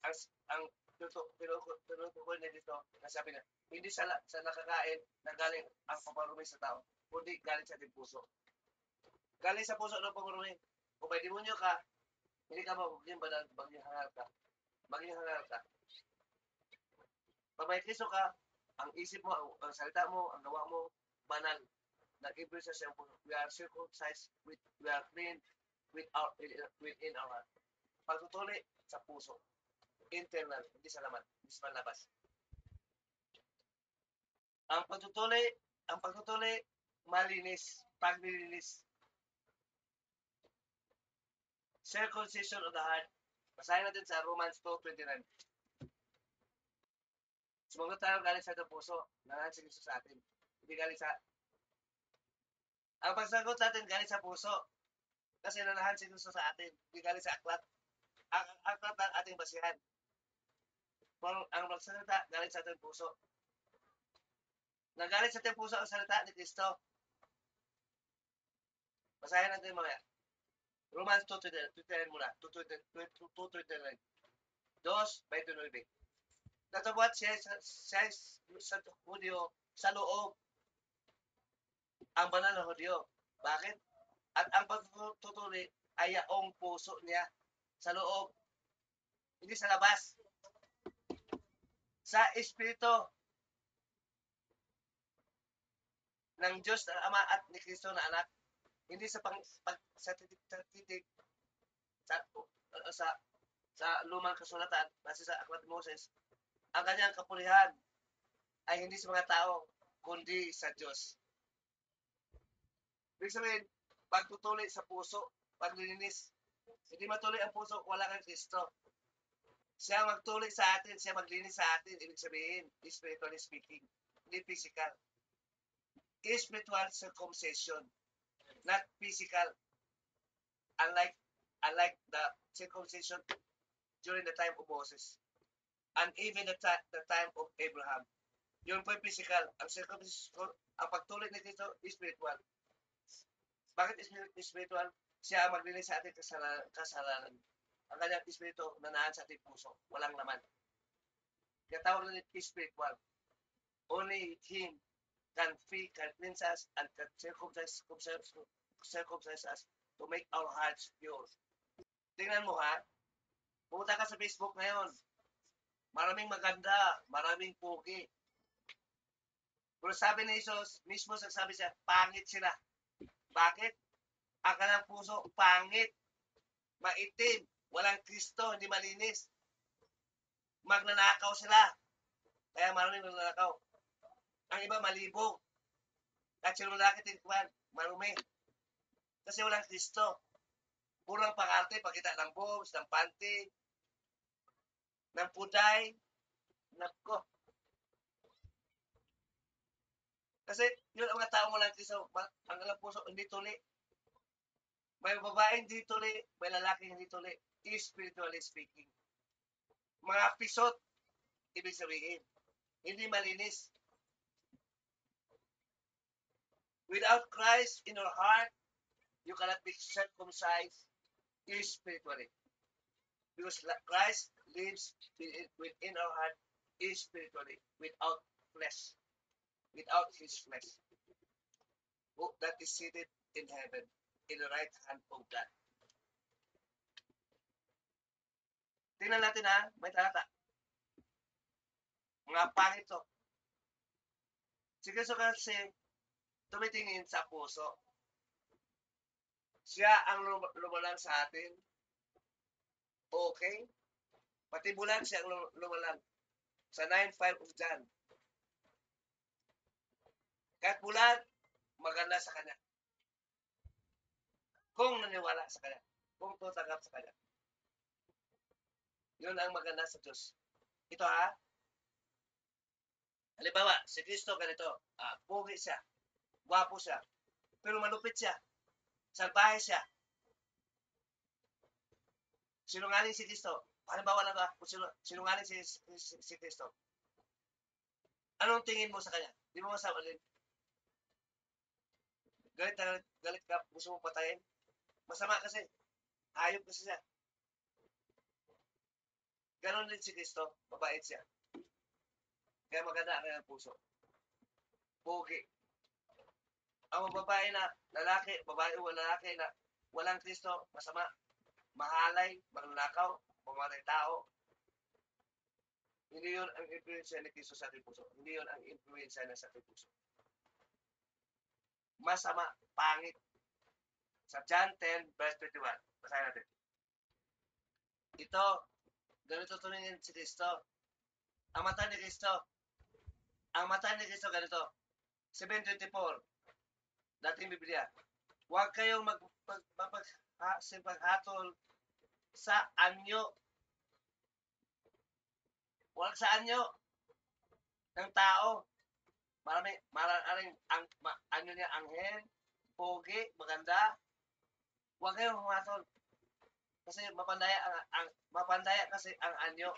Ang pinutukoy na dito, nasabi na, hindi sa nakakain na galing ang paparumi sa tao, kundi galing sa ating puso. Galing sa puso ng paparumi. Kung may demonyo ka, hindi ka magiging banal, maging hangal ka. Maging hangal ka. Pag may Kristo ka, ang isip mo, ang salita mo, ang gawa mo, banal. Nag-ibig sa siyang puso. We are circumcised, we are clean within our heart. Pagtutuli sa puso. Internal, hindi sa laman, hindi sa labas. Ang pagtutuli, malinis, paglilinis. Circumcision of the heart. Basahin natin sa Romans 2:29. Sumagot tayo galing sa itong puso. Nanahan si Kristo sa atin. Hindi galing sa... Ang pagsagot natin galing sa puso. Kasi nanahan si Kristo sa atin. Hindi galing sa aklat. Ang aklat ang ating basihan. Ang magsalita galing sa ating puso. Nagaling sa ating puso ang salita ni Kristo. Basahin natin mamaya. Romans 2:29 muna. 2:29. 2:29. Natabuat siya sa Hudyo sa loob ang banal na Hudyo. Bakit? At ang pagtutuli ay yaong puso niya sa loob, hindi sa labas. Sa Espiritu ng Diyos na Ama at ni Kristo na Anak, hindi sa sa titig sa, sa sa lumang kasulatan base sa Aklat ni Moses, ang kanyang kapulihan ay hindi sa mga tao kundi sa Diyos. Ibig sabihin, pagtutuli sa puso, paglilinis. Hindi matuloy ang puso, wala kang Kristo. Siya magtuli sa atin, siya maglinis sa atin. Ibig sabihin, spiritually speaking, hindi physical. Spiritual circumcision, not physical. Unlike the circumcision during the time of Moses and even the time of Abraham. Yun po yung physical. Ang circumcision, ang pagtuli ni Kristo, spiritual. Bakit spiritual? Siya ang maglinis sa ating kasalanan. Ang kanyang espiritu nanaan sa ating puso. Walang laman. Kaya tawag na nito spiritual. Only Him can cleanse us and can circumcise us to make our hearts pure. Tingnan mo ha. Pumunta ka sa Facebook ngayon. Maraming maganda. Maraming pugi. Pero sabi ni Jesus, mismo sabi siya, pangit sila. Bakit? Ang kanilang puso, pangit, maitim, walang Kristo, hindi malinis. Magnanakaw sila. Kaya maraming magnanakaw. Ang iba malibog. At sila lalaki tinikuan, marumi. Kasi walang Kristo. Purang pangarte, pakita ng boobs, ng panty, ng puday. Nako. Kasi yun ang mga taong walang Kristo. Ang kanilang puso, hindi tuli. May babaeng hindi tuli, may lalaking hindi tuli. Spiritually speaking. Mga pisot, ibig sabihin. Hindi malinis. Without Christ in your heart, you cannot be circumcised spiritually. Because Christ lives within our heart spiritually, without flesh. Without His flesh. That is seated in heaven, in the right hand of God. Tingnan natin ha, may talata. Mga pangit to. Si Kristo kasi tumitingin sa puso. Siya ang lumalang sa atin. Okay? Pati bulan siya ang lumalang. Sa 9:5 of John. Kahit bulan, maganda sa kanya. Kung naniwala sa kanya. Kung tutanggap sa kanya. Yun ang maganda sa Diyos. Ito ha. Halimbawa, si Kristo ganito. Pugi siya. Gwapo siya. Pero malupit siya. Salbahe siya. Sinungaling si Kristo. Halimbawa lang kung sinungaling si Kristo. Anong tingin mo sa kanya? Di mo masabalin. Galit ka, gusto mo patayin. Masama kasi. Hayop kasi siya. Ganon din si Kristo. Mabait siya. Kaya maganda ang kanyang puso. Pugi. Ang babae na lalaki, babae o lalaki na walang Kristo, masama, mahalay, magnanakaw, pumatay tao. Hindi yun ang influensya ni Kristo sa ating puso. Hindi yun ang influensya na sa ating puso. Masama, pangit. Sa John 10, verse 21. Basahin natin. Ito, ganito tumingin si Kristo. Ang mata ni Kristo. Ang mata ni Kristo ganito. 7:24. Dating Biblia. Huwag kayong maghatol sa anyo. Huwag sa anyo ng tao. Maraming anyo niya, anghel, pogi, maganda. Huwag kayong humatol. Kasi mapandaya kasi ang anyo.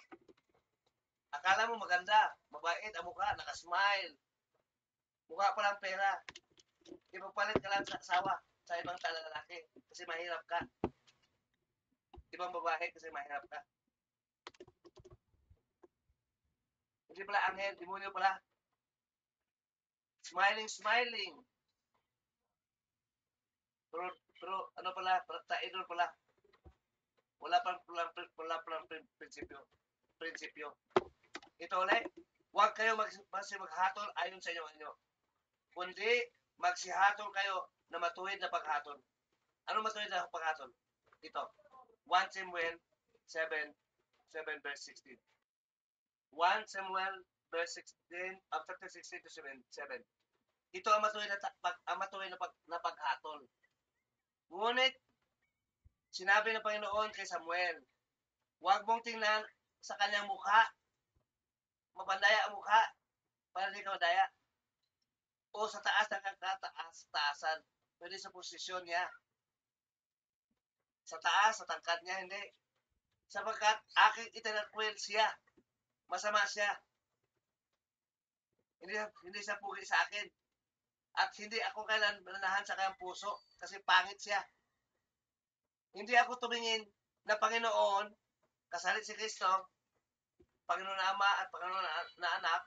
Akala mo maganda, mabait ang mukha, nakasmile. Mukha pa lang pera. Ipapalit ka lang sa asawa. sa ibang lalaki kasi mahirap ka. Ibang babae kasi mahirap ka. Hindi pala anghel, demonyo pala. Smiling. Pero ano pala, traidor pala. Wala pang prinsipyo. Ito ulit, huwag kayo maghatol ayon sa inyo. Kundi magsihatol kayo na matuwid na paghatol. Ano matuwid na paghatol? Ito, 1 Samuel 7 verse 16. 1 Samuel verse 16, chapter 16 to 7. Ito ang matuwid na paghatol. Ngunit, sinabi ng Panginoon kay Samuel, huwag mong tingnan sa kanyang mukha, mapandaya ang mukha, para hindi ka madaya. O sa taas ng taasan, pwede sa posisyon niya. Sa taas, sa tangkad niya, hindi. Sapagkat aking itinakwil siya, masama siya. Hindi siya pugi sa akin. At hindi ako kailan manahan sa kanyang puso kasi pangit siya. Hindi ako tumingin na Panginoon, kasalit si Kristo, Panginoon na Ama at Panginoon na Anak,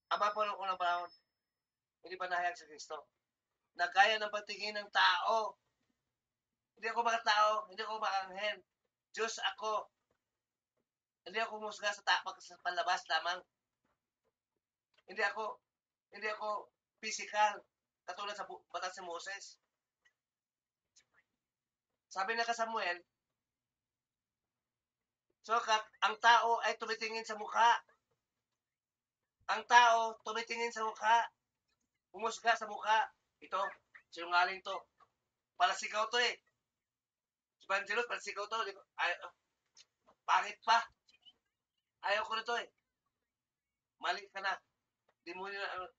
Ama po ng unang panahon, hindi pa nahayag si Kristo. Nagaya ng pagtingin ng tao. Hindi ako mga tao, hindi ako mga anghel. Diyos ako. Hindi ako musga sa panlabas lamang. Hindi ako physical, katulad sa batas ni Moses. Sabi na ka Samuel, ang tao ay tumitingin sa mukha. Ang tao tumitingin sa mukha. Humusga sa mukha. Ito, sinungaling to. Palasigaw to eh. Si Bangelos, palasigaw to. Pangit pa. Ayaw ko nito eh. Mali ka na. Demonyo na,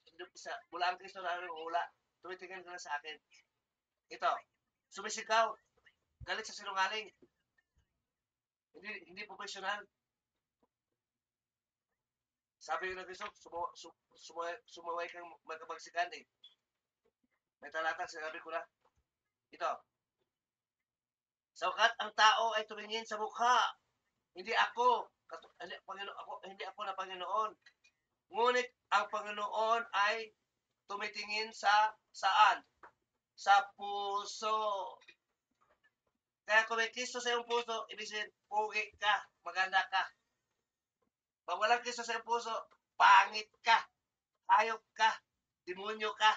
mula ang Kristo na hula. Tumitingin ka na sa akin. Ito, sumisigaw. Galit sa sinungaling. Hindi professional. Sabi ng Kristo, sumaway kang magkabagsikan eh. May talata, sinabi ko na. Ito. Sakat ang tao ay tumingin sa mukha. Hindi ako. Hindi ako na Panginoon. Ngunit ang Panginoon ay tumitingin sa saan? Sa puso. Kaya kung may Kristo sa iyong puso, ibig sabihin, pugi ka, maganda ka. Pag walang Kristo sa iyong puso, pangit ka, hayop ka, demonyo ka,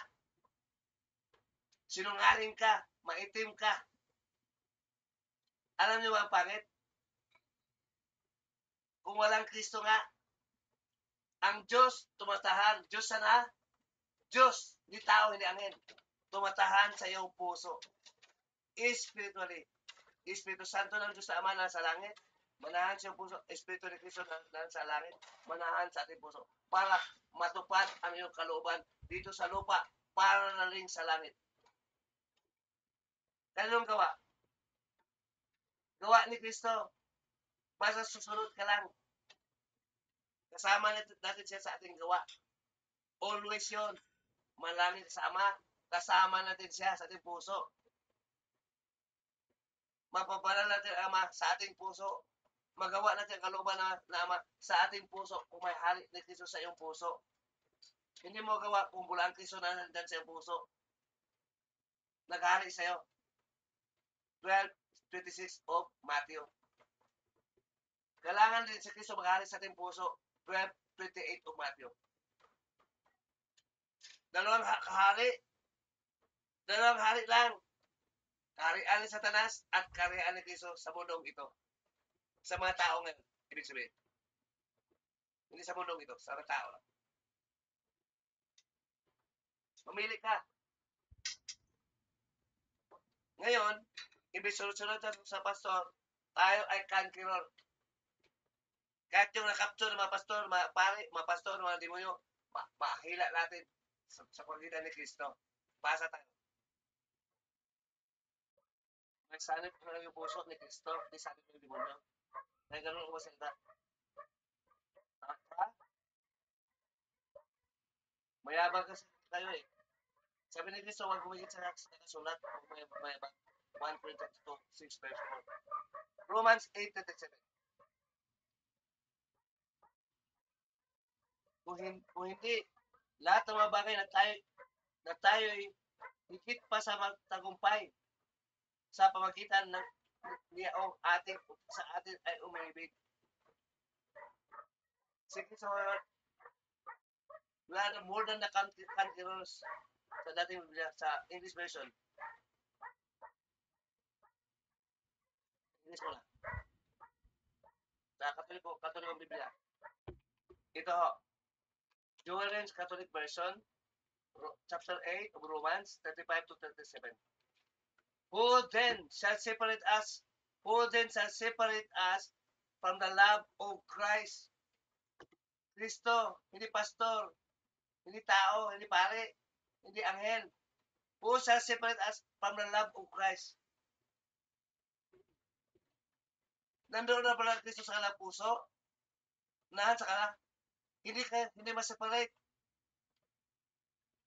sinungaling ka, maitim ka. Alam niyo ba ang pangit? Kung walang Kristo nga, ang Diyos tumatahan. Diyos sana? Diyos, hindi tao, hindi angel. Tumatahan sa iyong puso. Spiritually. Espiritu Santo ng Diyos na Ama na sa langit. Manahan sa iyong puso. Espiritu ni Kristo na sa langit. Manahan sa ating puso. Para matupad ang iyong kalooban dito sa lupa para na rin sa langit. Kaninong gawa? Gawa ni Kristo. Basta susunod ka lang. Kasama natin siya sa ating gawa. Always yun. Malangit sa Ama. Kasama natin siya sa ating puso. Mapaparal natin ang Ama sa ating puso. Magawa natin ang kalooban na Ama sa ating puso kung may halik ni Kristo sa iyong puso. Hindi mo gawa kung wala ang Kristo na nandyan sa iyong puso. Naghari sa iyo. 12:26 of Matthew. Kailangan din sa Kristo maghari sa ating puso. 12:28 of Matthew. Dalawang hari lang. Kaharian ni Satanas at kaharian ni Kristo sa mundong ito. Sa mga tao ngayon, ibig sabihin. Hindi sa mundong ito, sa mga tao lang. Mamili ka. Ngayon, ibig sunod-sunod sa pastor, tayo ay conqueror. Kahit yung nakapture ng mga pastor, mga pari, mga pastor, mga demonyo, mahila natin sa pagitan ni Kristo. Basa tayo. Nagsanip ko lang yung puso ni Kristo, di sanip ng demonyo. Kaya ganun ako masalita. Ha? Mayabang kasi kayo eh. Sabi ni Kristo, huwag humigit sa nakasulat kung may 1 Corinthians 2, 6 verse 4. Romans 8:37. Kung hindi, lahat ng mga bagay na tayo'y higit pa sa magtagumpay sa pamagitan ng niya o ating sa atin ay umibig. Sige sa wala na more than the conquerors sa dating Biblia, sa English version. English mo na. Sa Katolikong Biblia. Ito ho, Joel's Catholic version, chapter 8 of Romans, 35 to 37. Who then shall separate us? Who then shall separate us from the love of Christ? Kristo, hindi pastor, hindi tao, hindi pare, hindi anghel. Who shall separate us from the love of Christ? Nandoon na pala Kristo sa kanilang puso, nahan sa kanila, hindi ma-separate.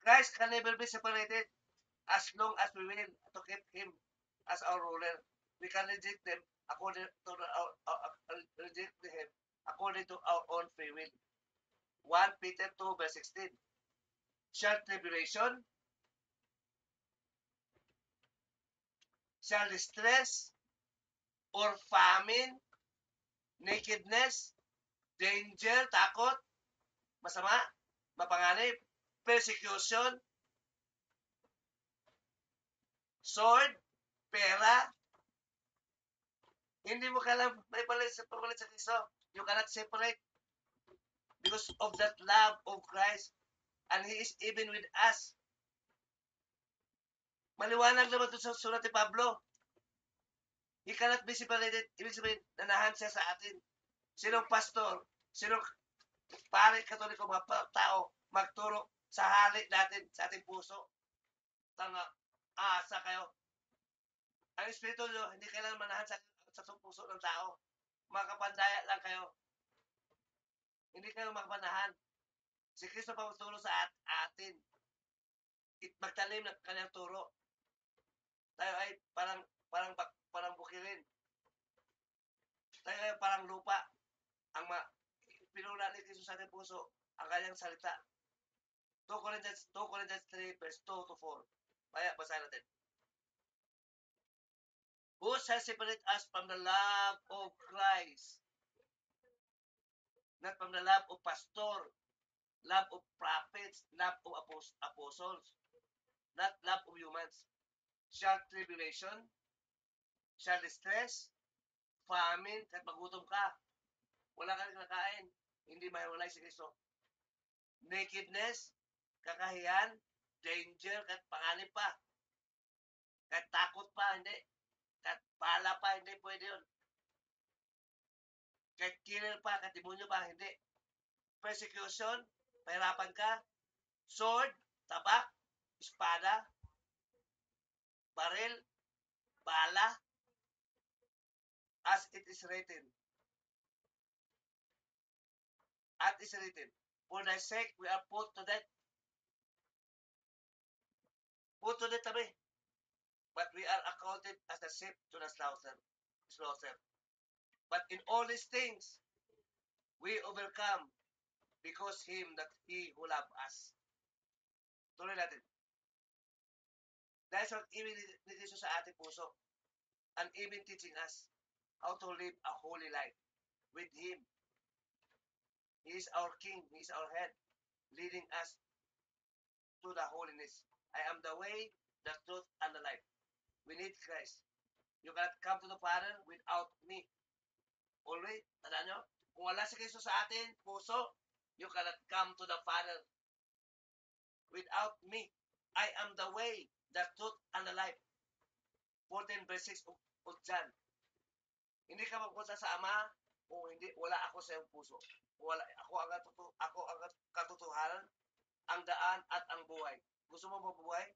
Christ can never be separated as long as we will to keep Him as our ruler. We can reject them according to reject Him according to our own free will. 1 Peter 2 verse 16. Shall tribulation, shall distress, or famine, nakedness, danger, takot, masama, mapanganib, persecution, sword, pera, hindi mo kailangan may palit sa Kristo. You cannot separate because of that love of Christ, and He is even with us. Maliwanag naman ito sa sulat ni Pablo. He cannot be separated. Ibig sabihin, nanahan siya sa atin. Sinong pastor, sinong pare, katoliko, mga tao, magturo sa halik natin, sa ating puso. Tanga, asa kayo. Ang Espiritu nyo, hindi kailangan manahan sa puso ng tao. Makapandaya lang kayo. Hindi kayo makapanahan. Si Kristo pa magturo sa atin. Magtalim ng kanyang turo. Tayo ay parang bukilin. Tayo ay parang lupa. Ang pinuna ni Kristo sa ating puso, ang kanyang salita. 2 Corinthians 3 verse 2 to 4. Kaya basahin natin. Who shall separate us from the love of Christ? Not from the love of pastor, love of prophets, love of apostles, not love of humans. Shall tribulation, shall distress, famine, kahit magutom ka, wala ka rin nakain, hindi mahiwalay si Kristo. Nakedness, kakahiyan, danger, kahit panganib pa, kahit takot pa, hindi. Kahit pala pa, hindi pwede yun. Kahit killer pa, kahit demonyo pa, hindi. Persecution, pahirapan ka. Sword, tabak, espada, baril, bala, as it is written. As it is written, for thy sake we are put to death. Put to death kami. But we are accounted as the sheep to the slaughter. But in all these things, we overcome because Him that He who loved us. Tuloy natin. Dahil sa ibig ni Jesus sa ating puso, and even teaching us how to live a holy life with Him. He is our King, He is our head, leading us to the holiness. I am the way, the truth, and the life. We need Christ. You cannot come to the Father without me. Always, tandaan nyo, kung wala si Kristo sa atin, puso, you cannot come to the Father without me. I am the way, the truth, and the life. 14 verse 6 of John. Hindi ka magpunta sa Ama kung hindi wala ako sa iyong puso. Wala ako ang katotohanan, ang daan at ang buhay. Gusto mo mabuhay?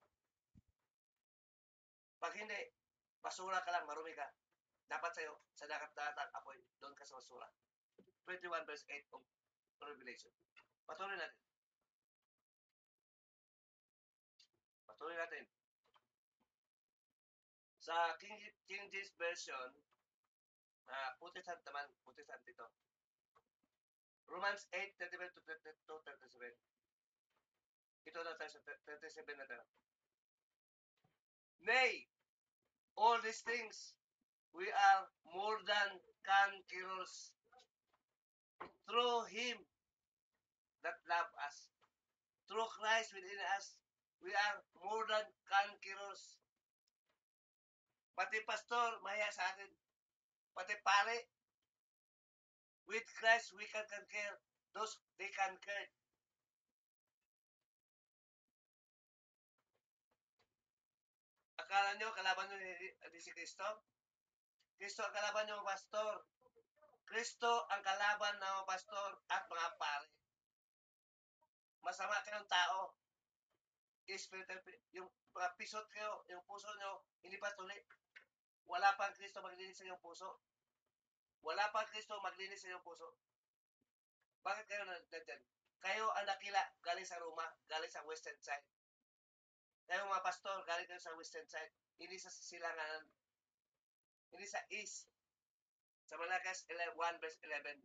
Pag hindi, basura ka lang, marumi ka. Dapat sa'yo, sa dagat-dagat apoy, doon ka sa basura. 21 verse 8 of Revelation. Patuloy natin. Tuloy natin. Sa King James Version, Protestant naman, Protestant ito. Romans 8:35 to 37. Ito na tayo sa 37 na tayo. Nay, all these things, we are more than conquerors through Him that love us. Through Christ within us, we are more than conquerors. Pati pastor, mahiya sa atin. Pati pare, with Christ we can conquer those they conquered. Akala nyo, kalaban nyo ni si Kristo? Kristo ang kalaban nyo, pastor. Kristo ang kalaban ng pastor at mga pare. Masama kayong tao. Spiritual, yung mga pisot kayo, yung puso nyo, hindi pa tuli. Wala pang Kristo maglinis sa iyong puso. Wala pang Kristo maglinis sa iyong puso. Bakit kayo nandyan? Kayo ang nakila galing sa Roma, galing sa western side. Kayo mga pastor, galing kayo sa western side. Hindi sa silangan, hindi sa east. Sa Malakas 1 verse 11.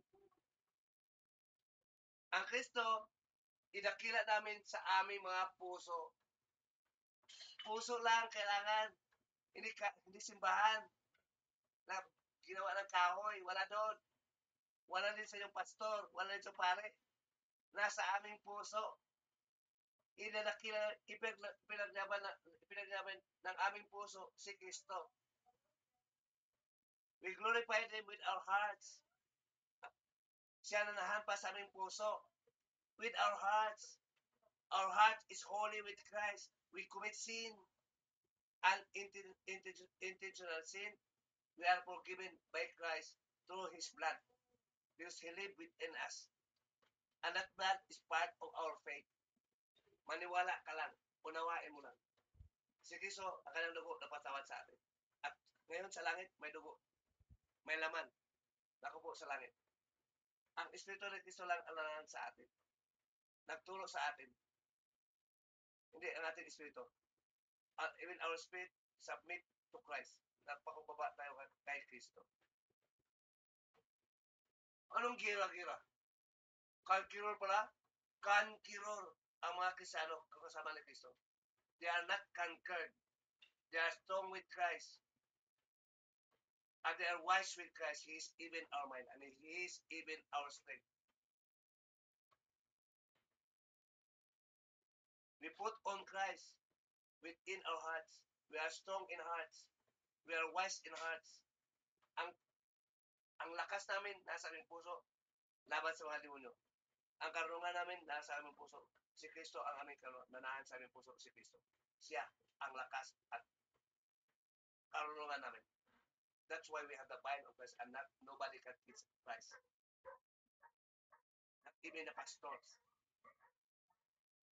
Ang Kristo, idakila namin sa aming mga puso. Puso lang kailangan. Hindi simbahan na ginawa ng kahoy. Wala doon. Wala din sa iyong pastor. Wala din sa pare. Nasa aming puso. Pinaglaban ng aming puso si Kristo. We glorify Him with our hearts. Siya na nahampas sa aming puso. With our hearts. Our heart is holy with Christ. We commit sin. Intentional sin. We are forgiven by Christ through His blood. Because He lives within us. And that blood is part of our faith. Maniwala ka lang. Unawain mo lang. Si Kristo, ang kanyang dugo napatawad sa atin. At ngayon sa langit, may dugo. May laman. Nakupo sa langit. Ang Espiritu ni Kristo lang ang nananahan sa atin. Nagturo sa atin. Hindi ang ating Espiritu. Even our spirit submit to Christ. Nagpakumbaba tayo kay Kristo. Anong gira-gira? Kankiror pala? Kankiror ang mga Kristiyano kasama ni Kristo. They are not conquered. They are strong with Christ. And they are wise with Christ. He is even our mind. And He is even our strength. We put on Christ within our hearts. We are strong in hearts. We are wise in hearts. Ang lakas namin nasa aming puso laban sa mga demonyo. Ang karunungan namin nasa aming puso. Si Kristo ang aming nanahan sa aming puso. Si Kristo. Siya ang lakas at karunungan namin. That's why we have the bind of Christ and nobody can teach Christ. Not even the pastors.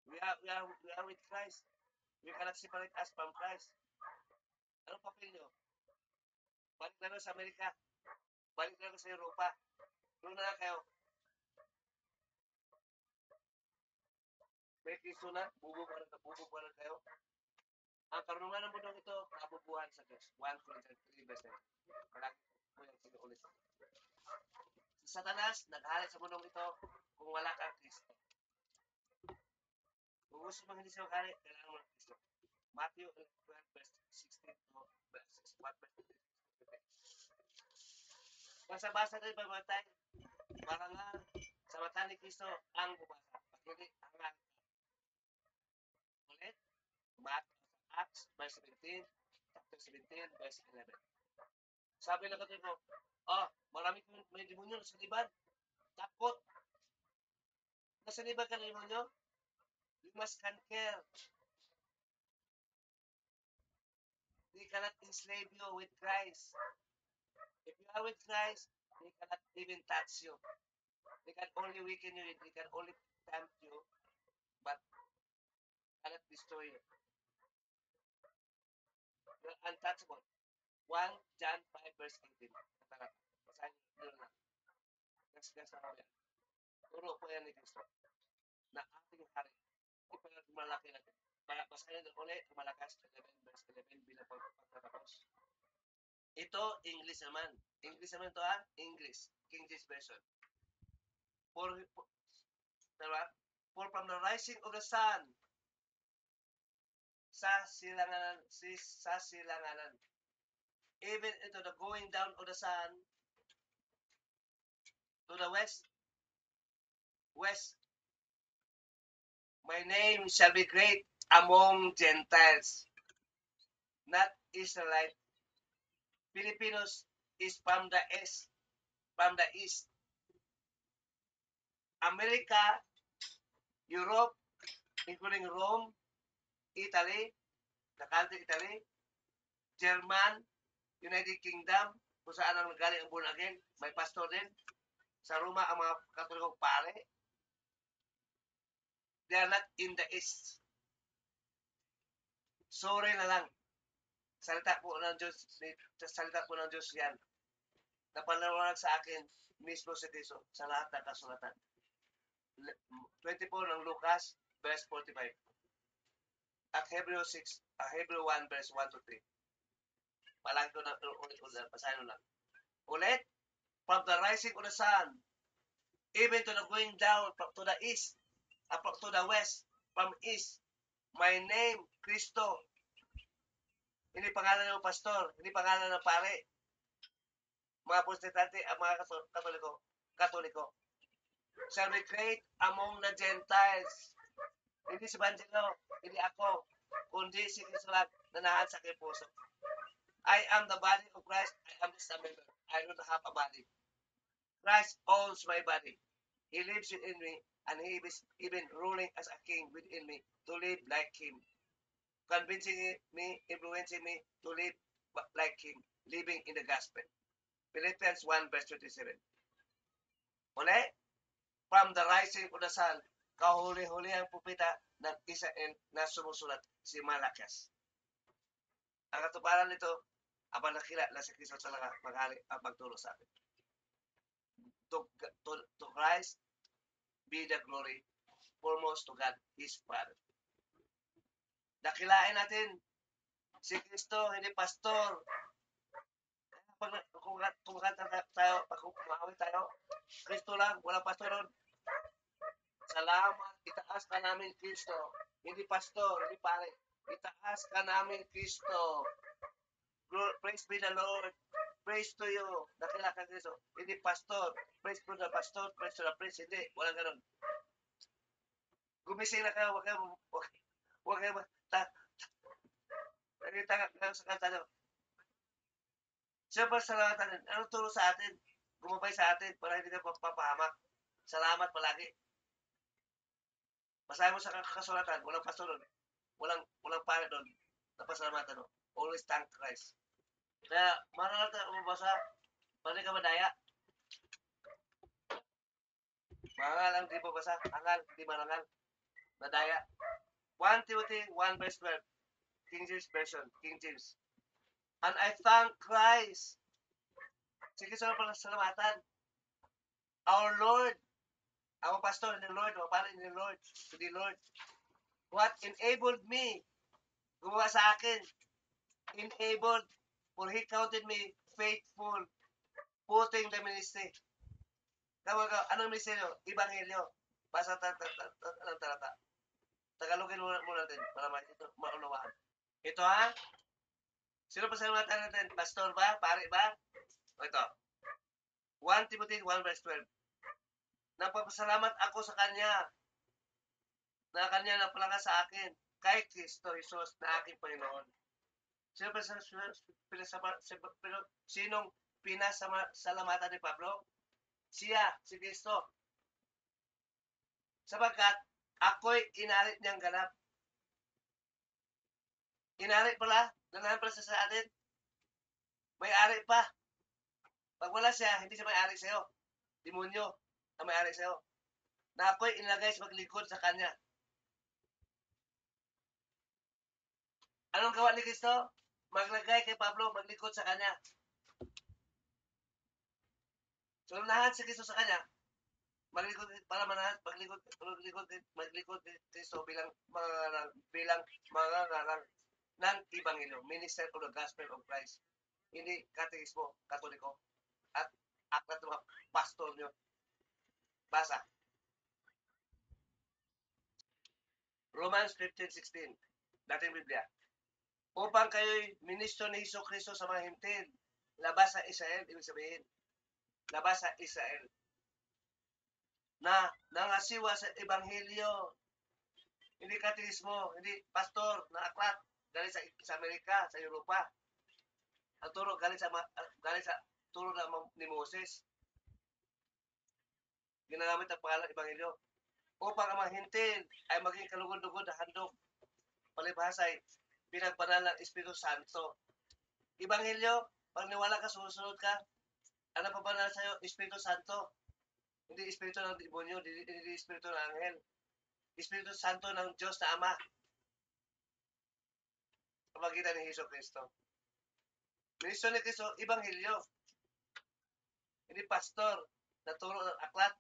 We are with Christ. We cannot separate us from Christ. Anong papel nyo? Balik na sa Amerika. Balik na sa Europa. Doon na kayo. May Kristo na, bubog na kayo. Ang karunungan ng mundong ito, kabubuhan sa Diyos. 1 Corinthians 3 verse 9. Malaki po yung sinuulit. Si Satanas, naghalit sa mundong ito kung wala kang Kristo. Kung gusto mong hindi siya maghalit, kailangan mo ng Kristo. Matthew 12 verse 16 to verse 1 verse 15. Basa-basa rin pamatay. Marangal sa mata ni Kristo ang bumasa. Pag hindi, hangal. Ulit, Acts verse 17, chapter 17, verse 11. Sabi na katulad mo, marami may demonyo sa liban. Takot. Nasa liban ka ng demonyo? You must conquer. They cannot enslave you with Christ. If you are with Christ, they cannot even touch you. They can only weaken you. They can only tempt you, but cannot destroy you. You're untouchable. 1 John 5 verse 18. Basahin nyo lang. Gas na yan. Turo po yan ni Kristo na ating hari. Malaki na. Basahin natin ulit ang Malakas 11 verse 11 bilang pagkatapos. Ito, English naman. English naman ito English. King James Version. For from the rising of the sun, sa silanganan, even into the going down of the sun, to the west, my name shall be great among Gentiles, not Israelite. Filipinos is from the east. America, Europe, including Rome, Italy, the country Italy, German, United Kingdom, kung saan ang nagaling ang born again, may pastor din. Sa Roma, ang mga katolikong pare, they are not in the east. Sorry na lang. Salita po ng Diyos yan. Napalawanag sa akin mismo si Cristo sa lahat ng kasulatan. 24 ng Lucas, verse 45. At Hebrew 1, verse 1 to 3. Palagi ko na ulit, basahin lang. Ulit, from the rising of the sun, even to the going down to the east, to the west, from east, my name, Cristo. Hindi pangalan ng pastor, hindi pangalan ng pare. Mga protestante, ang mga katoliko. Shall be great among the Gentiles. Hindi si Banjelo, hindi ako, kundi si Cristo lang na nahan sa aking puso. I am the body of Christ. I am just a member. I don't have a body. Christ owns my body. He lives within me, and He is even ruling as a king within me to live like Him. Convincing me, influencing me to live like Him, living in the gospel. Philippians 1 verse 27. Uli, from the rising of the sun, kahuli-huli ang pupita ng Israel na sumusulat si Malakas. Ang katuparan nito, abang nakila na si Kristo talaga maghali ang pagtulong sa atin. To Christ be the glory, foremost to God, His Father. Nakilain natin si Kristo, hindi pastor. Kung kumawin tayo, Kristo lang, wala pastor ron. Salamat, itaas ka namin Kristo. Hindi pastor, hindi pare. Itaas ka namin Kristo. Praise be the Lord. Praise to you. Nakilala ka Kristo. Hindi pastor. Praise to the pastor. Praise to the priest. Hindi. Walang ganun. Gumising na kayo. Huwag kayo nagtanga kayo sa kanta nyo. Siyempre, salamat natin. Anong tulong sa atin? Gumabay sa atin para hindi ka papahamak. Salamat palagi. Basahin mo sa kasulatan. Walang pastor doon. Walang pare doon. Napasalamatan doon. Always thank Christ. Kaya, marangal ka umabasa. Pwede ka madaya. Marangal ang di babasa. Angal, di marangal. Madaya. 1 Timothy 1 verse 12. King James Version. King James. And I thank Christ. Sige, sa pala salamatan. Our Lord. Ang pastor ni Lord. Ang pare ni Lord. To the Lord. What enabled me. Gumawa sa akin. Enabled. For He counted me faithful. Putting the ministry. Anong ministeryo? Ebanghelyo. Basa ng talata. Tagalogin muna natin para maunawaan. Ito Sino pa sa mga natin? Pastor ba? Pare ba? O ito. 1 Timothy 1 verse 12. Napapasalamat ako sa Kanya na Kanya napalakas sa akin kay Kristo Jesus na aking Panginoon. Sinong pinasalamatan ni Pablo? Siya, si Kristo. Sapagkat ako'y inarit niyang ganap. Inarit pala, nanahan pala sa atin. May-ari pa. Pag wala siya, hindi siya may-ari sa'yo. Demonyo ang may-ari sa'yo. Na ako'y inilagay sa maglingkod sa Kanya. Anong gawa ni Kristo? Maglagay kay Pablo, maglingkod sa Kanya. So, lahat si Kristo sa Kanya. para manahan, maglikod ni Kristo bilang mga ngarang ng Ebanghelyo, minister of the gospel of Christ. Hindi katekismo, katoliko, at aklat ng mga pastor nyo. Basa. Romans 15:16, dating Biblia. Upang kayo'y ministro ni Hesus Kristo sa mga hintil, labas sa Israel, ibig sabihin, labas sa Israel, na nangasiwa sa Ebanghelyo, hindi katekismo, hindi pastor na aklat, galing sa Amerika, sa Europa. Ang turo galing sa turo ni Moses. Ginagamit ang pangalan Ebanghelyo upang ang mga hintil ay maging kalugod-lugod na handog, palibhasay, pinagbanal ng Espiritu Santo. Ebanghelyo, pag niwala ka, susunod ka, ano pa banal sa'yo? Espiritu Santo. Hindi Espiritu ng demonyo, hindi Espiritu ng anghel. Espiritu Santo ng Diyos na Ama. Pamagitan ni Hesus Kristo. Ministro ni Kristo, Ebanghelyo. Hindi pastor na turo ng aklat.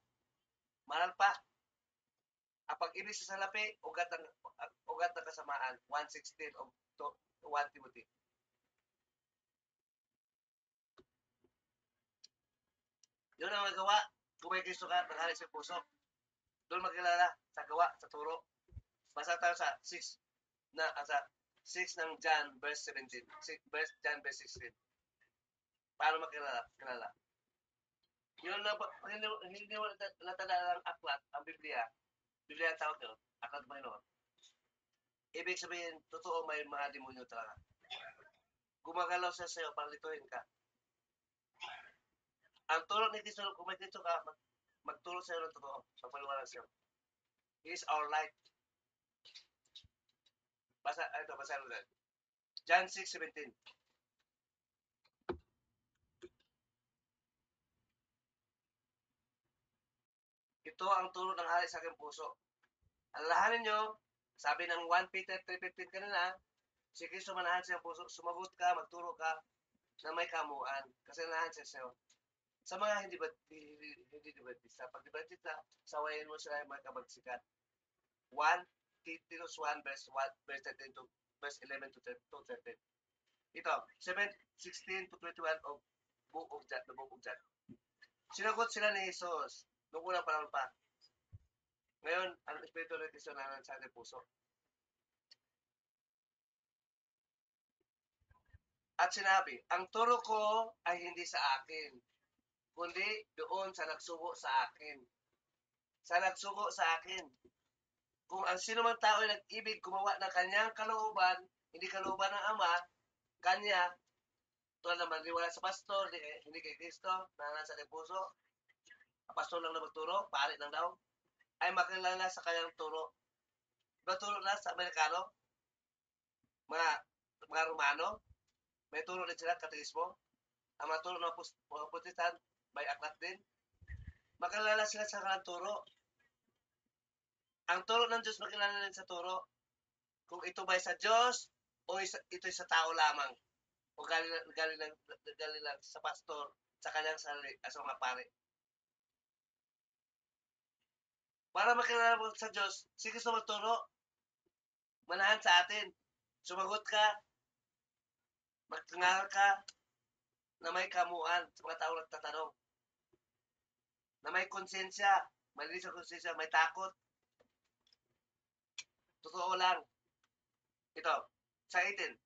Mahal pa. Ang pag-ibig sa salapi, ugat ng kasamaan. 1:16 of 1 Timothy. Yun ang magawa. Kung may Kristo ka, nanghalik sa puso. Doon magkilala sa gawa, sa turo. Basa tayo sa 6 ng John verse 17. John verse 16. Paano makilala? Yun na, hindi mo natala ng aklat, ang Biblia ang tawag yun, aklat ng Panginoon. Ibig sabihin, totoo may mga demonyo talaga. Gumagalaw siya sa'yo para lituhin ka. Ang turo ni Kristo, kung may Kristo ka, magturo sa'yo ng totoo. Magpaliwanag sa'yo. He is our light. Basa rin. John 6:17. Ito ang turo ng hari sa aking puso. Alalahanin nyo, sabi ng 1 Peter 3:15 kanina, si Kristo manahan sa puso, sumagot ka, magturo ka, na may kamuan. Kasi nahan siya sa'yo. Sa mga hindi dibadista, pag dibadista, sawayin mo sila mga kabagsikat. 1 Titus 1 verse 13 to verse 11 to 13. Ito, 7:16 to 21 of Book of John. Sinagot sila ni Jesus noong unang panahon pa. Ngayon, ang Espiritu ng Kristo na sa ating puso. At sinabi, ang turo ko ay hindi sa akin, kundi doon sa nagsugo sa akin. Sa nagsugo sa akin. Kung ang sino man tao ay nag-ibig gumawa ng kanyang kalooban, hindi kalooban ng Ama, kanya, tulad naman wala sa pastor, hindi kay Kristo, na nasa ating puso, ang pastor lang na magturo, pari lang daw, ay makilala sa kanyang turo. Diba turo na sa Amerikano? Mga Romano, may turo din sila, katekismo. Ang mga turo ng mga Protestant, may aklat din. Makilala sila sa kanyang turo. Ang turo ng Diyos, makilala din sa turo. Kung ito ba sa Diyos, o ito'y sa tao lamang. O galing lang sa pastor, sa kanyang sarili, sa mga pare. Para makilala mo sa Diyos, sige sa magturo. Manahan sa atin. Sumagot ka, magtangal ka, na may kamuan sa mga tao nagtatanong. Na may konsensya, malinis sa konsensya, may takot. Totoo lang. Ito, sa 18.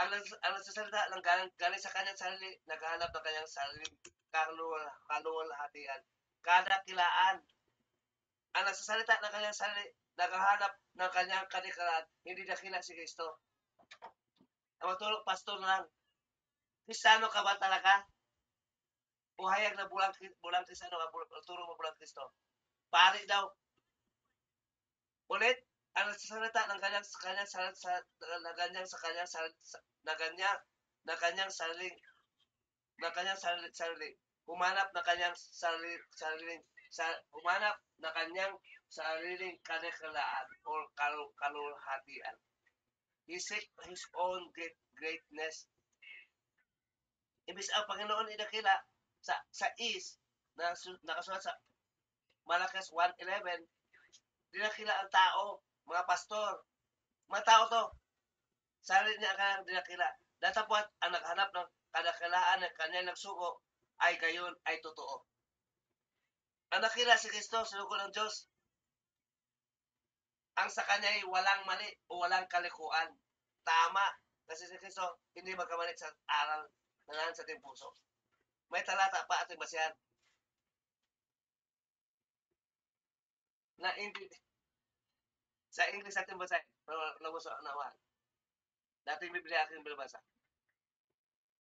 Ang nagsasalita ng galing sa kanyang sarili, naghahanap ng kanyang sarili, kaluwalhatian, kadakilaan. Ang nagsasalita ng kanyang sarili, naghahanap ng kanyang kadikalaan, hindi dakila si Kristo. Ang matulog, pastor lang. Kristiyano ka ba talaga? O hayag na bulang Kristiyano ka, turo mo bulang Kristo? Pari daw. Ulit, ang nagsasalita ng kanyang sarili, humanap na kanyang sariling kadikalaan o kaluwalhatian. He seek his own greatness. Ibig ang Panginoon idakila sa is na nakasulat sa Malakas 1:11, dinakila ang tao, mga pastor, mga tao to, sarili niya ang dinakila. Datapwat ang naghanap ng kadakilaan ng kanyang nagsuko ay gayon ay totoo. Ang nakila si Kristo, sinuko ng Diyos, ang sa kanya ay walang mali o walang kalikuan. Tama. Kasi si Kristo, hindi magkamali sa aral na nanan sa ating puso. May talata pa ating basihan na sa English ating basahin. Pero nabuso ang nawa. Dating Biblia aking binabasa.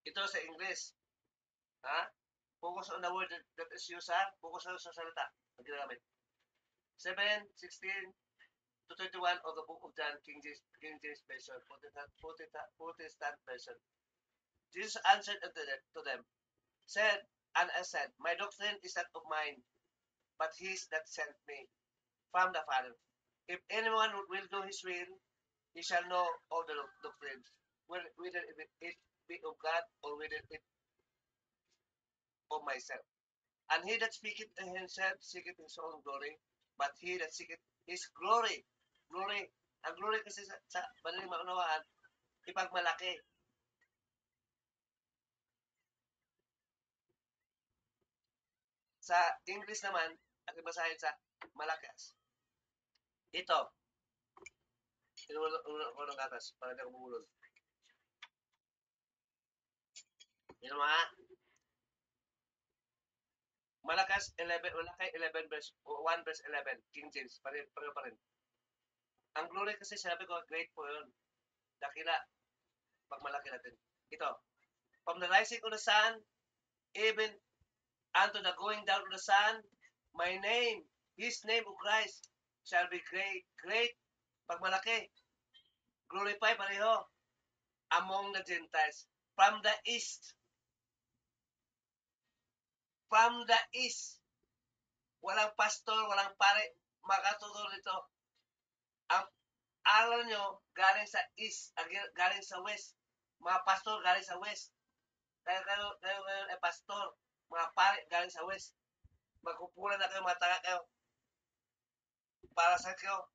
Ito sa English. Ha? Focus on the word that is used, ha? Focus on sa salita. Ang ginagamit. 7:16 to 21 of the book of John, King James Version, Protestant Version. Jesus answered to them, said, and I said, my doctrine is not of mine, but his that sent me from the Father. If anyone will do his will, he shall know all the doctrines, whether it be of God or whether it of myself. And he that speaketh in himself seeketh his own glory, but he that seeketh his glory, ang glory kasi sa madaling maunawaan, ipagmalaki. Sa English naman, ang basahin sa malakas. Ito, inuulo ko ng atas para hindi ako bumulol. Yun mga malakas 11, Malakay 11 verse 1 verse 11, King James, pareho pa rin. Ang glory kasi sinabi ko, great po yun. Dakila, pagmalaki natin. Ito, from the rising of the sun, even unto the going down of the sun, my name, his name of Christ, shall be great, pagmalaki, glorify pareho, among the Gentiles, from the east, walang pastor, walang pare, makatutulog nito. Ang aral nyo, galing sa east, galing sa west, mga pastor galing sa west, kayo ngayon ay pastor, mga pare galing sa west, magkupulan na kayo, mataga kayo, para sa kayo,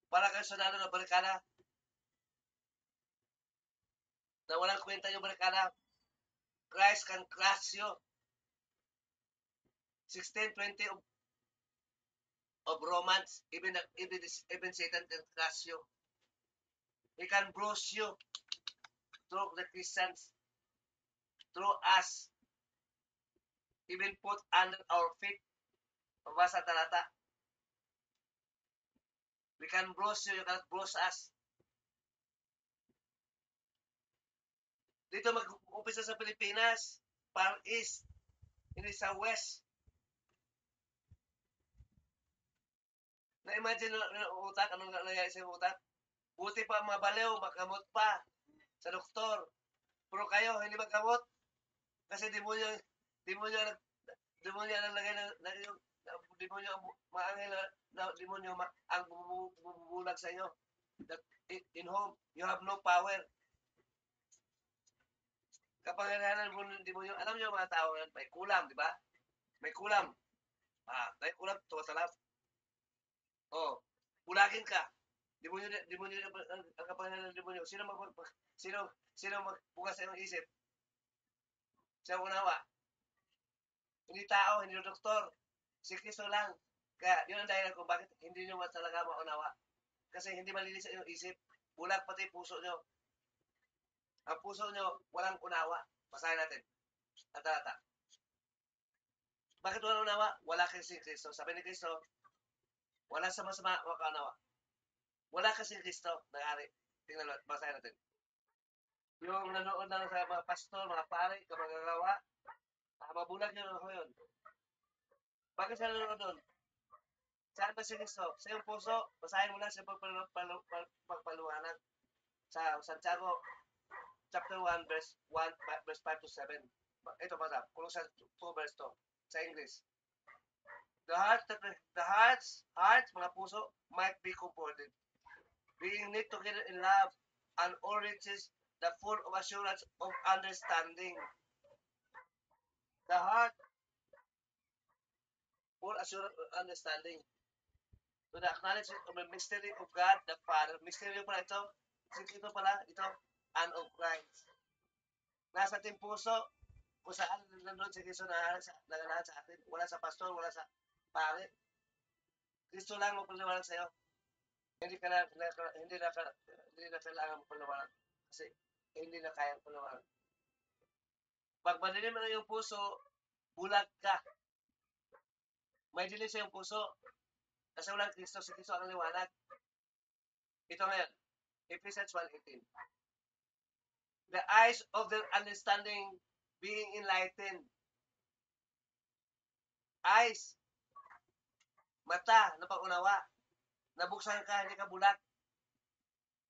para kayo sunalo ng barikada, na walang kwenta yung barikada, Christ can crush you. 16:20 of Romans, even Satan can crush you. He can bruise you through the Christians, through us, even put under our feet. Pabasa talata. We can bruise you cannot bruise us. Dito mag-umpisa sa Pilipinas, far east, hindi sa west. Na-imagine na utak, anong nangyayari sa utak? Buti pa mabaliw, makamot pa sa doktor. Pero kayo, hindi magamot. Kasi demonyo naglagay demonyo ang maangel na demonyo ang bumubulag sa inyo. That in home, you have no power. Kapangyarihan ng demonyo, alam niyo mga tao yan, may kulam, di ba? May kulam. May kulam, tumatalap. Oh, bulagin ka. Demonyo ang kapangyarihan ng demonyo. Sino magbukas sa iyong isip? Siya unawa. Hindi tao, hindi doktor. Si Kristo lang. Kaya yun ang dahilan kung bakit hindi nyo talaga maunawa. Kasi hindi malinis sa inyong isip. Bulag pati puso nyo. Ang puso nyo, walang unawa. Basahin natin. At bakit walang unawa? Wala kasi Kristo. Sabi ni Kristo, wala sa masama makaunawa. Wala kasi Kristo. Nangari. Tingnan natin. Basahin natin. Yung nanood lang sa mga pastor, mga pare, kamagagawa, mabulag nyo ako yun. Bakit siya nanonood doon? Saan ba si Kristo? Sa iyong puso, basahin mo lang sa pagpaluwanag sa Santiago chapter 1 verse 5 to 7. Ito basa, Colossians 2 verse 2 sa English. The hearts, mga puso, might be comforted, being knit together in love, and all riches, the full of assurance of understanding. The heart, full assurance of understanding. To the acknowledge of the mystery of God the Father. Mystery pala ito. Ito pala, ito, and of Christ. Nasa ating puso, kung saan nandun si Kristo na naganahan sa atin. Wala sa pastor, wala sa pare. Kristo lang magpaliwanag sa'yo. Hindi ka na, hindi na kailangan magpaliwanag. Kasi hindi na kaya magpaliwanag. Pag madilim na yung puso, bulag ka. May dilim sa iyong puso. Kasi walang Kristo, si Kristo ang liwanag. Ito ngayon, Ephesians 1:18. The eyes of their understanding being enlightened. Eyes, mata, na pag-unawa. Nabuksan ka, hindi ka bulag.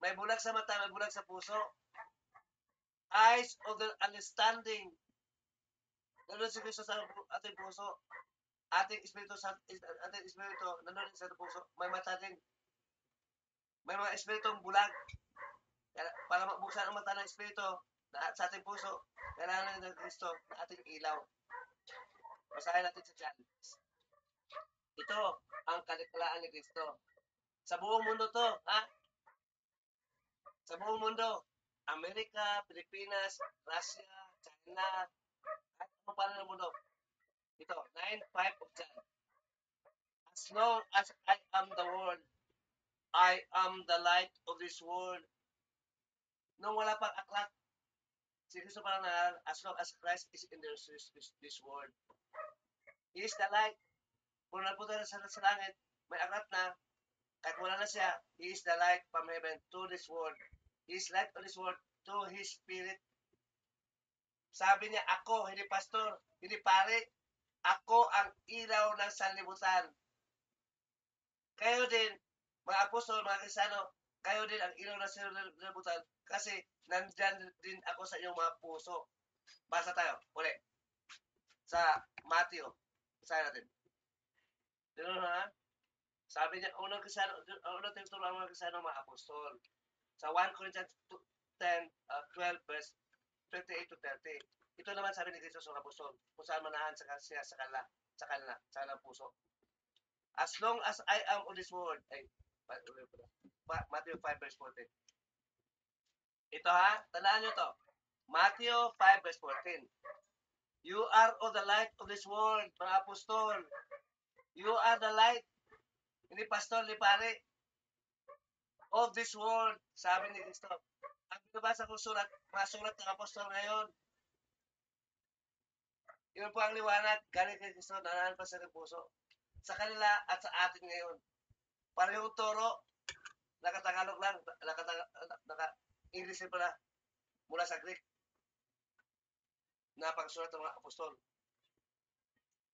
May bulag sa mata, may bulag sa puso. Eyes of their understanding. Nandun si Kristo sa ating puso. Ating espiritu, nandun sa puso. May mata din. May mga espiritong bulag. Para mabuksan ang mata ng espiritu sa ating puso, kailangan ng Kristo na ating ilaw. Basahin natin sa John. Ito ang kaliklaan ni Kristo. Sa buong mundo to, ha? Sa buong mundo, Amerika, Pilipinas, Russia, China, at ano pa ng mundo. Ito, 9:5 of John. As long as I am the world, I am the light of this world. Nung wala pang aklat, si Kristo parang na, as long as Christ is in this world. He is the light. Kung napunta na sa langit, may aklat na, kahit wala na siya, He is the light from heaven to this world. He is light of this world to His Spirit. Sabi niya, ako, hindi pastor, hindi pare, ako ang ilaw ng sanlibutan. Kayo din, mga apostol, mga Kristiyano, kayo din ang ilaw ng sanlibutan kasi nandyan din ako sa inyong mga puso. Basa tayo, uli. Sa Matthew, basahin natin. Dito na, sabi niya, unang tinuturo ang mga Kristiyano, mga apostol. Sa 1 Corinthians 12, verse 28 to 30. Ito naman sabi ni Kristo sa apostol, kung saan manahan sa kanilang puso. As long as I am on this world, Matthew 5 verse 14. Ito ha, tandaan nyo to. Matthew 5 verse 14. You are of the light of this world, mga apostol. You are the light. Hindi pastor, hindi pare. Of this world, sabi ni Kristo. Ang binabasa kong sulat, mga sulat ng apostol ngayon, yun po ang liwanag, galing kay Kristo, nanahan pa sa puso. Sa kanila at sa atin ngayon. Parehong turo, nakatagalog lang, naka-English pala, mula sa Greek, na pagsulat ng mga apostol.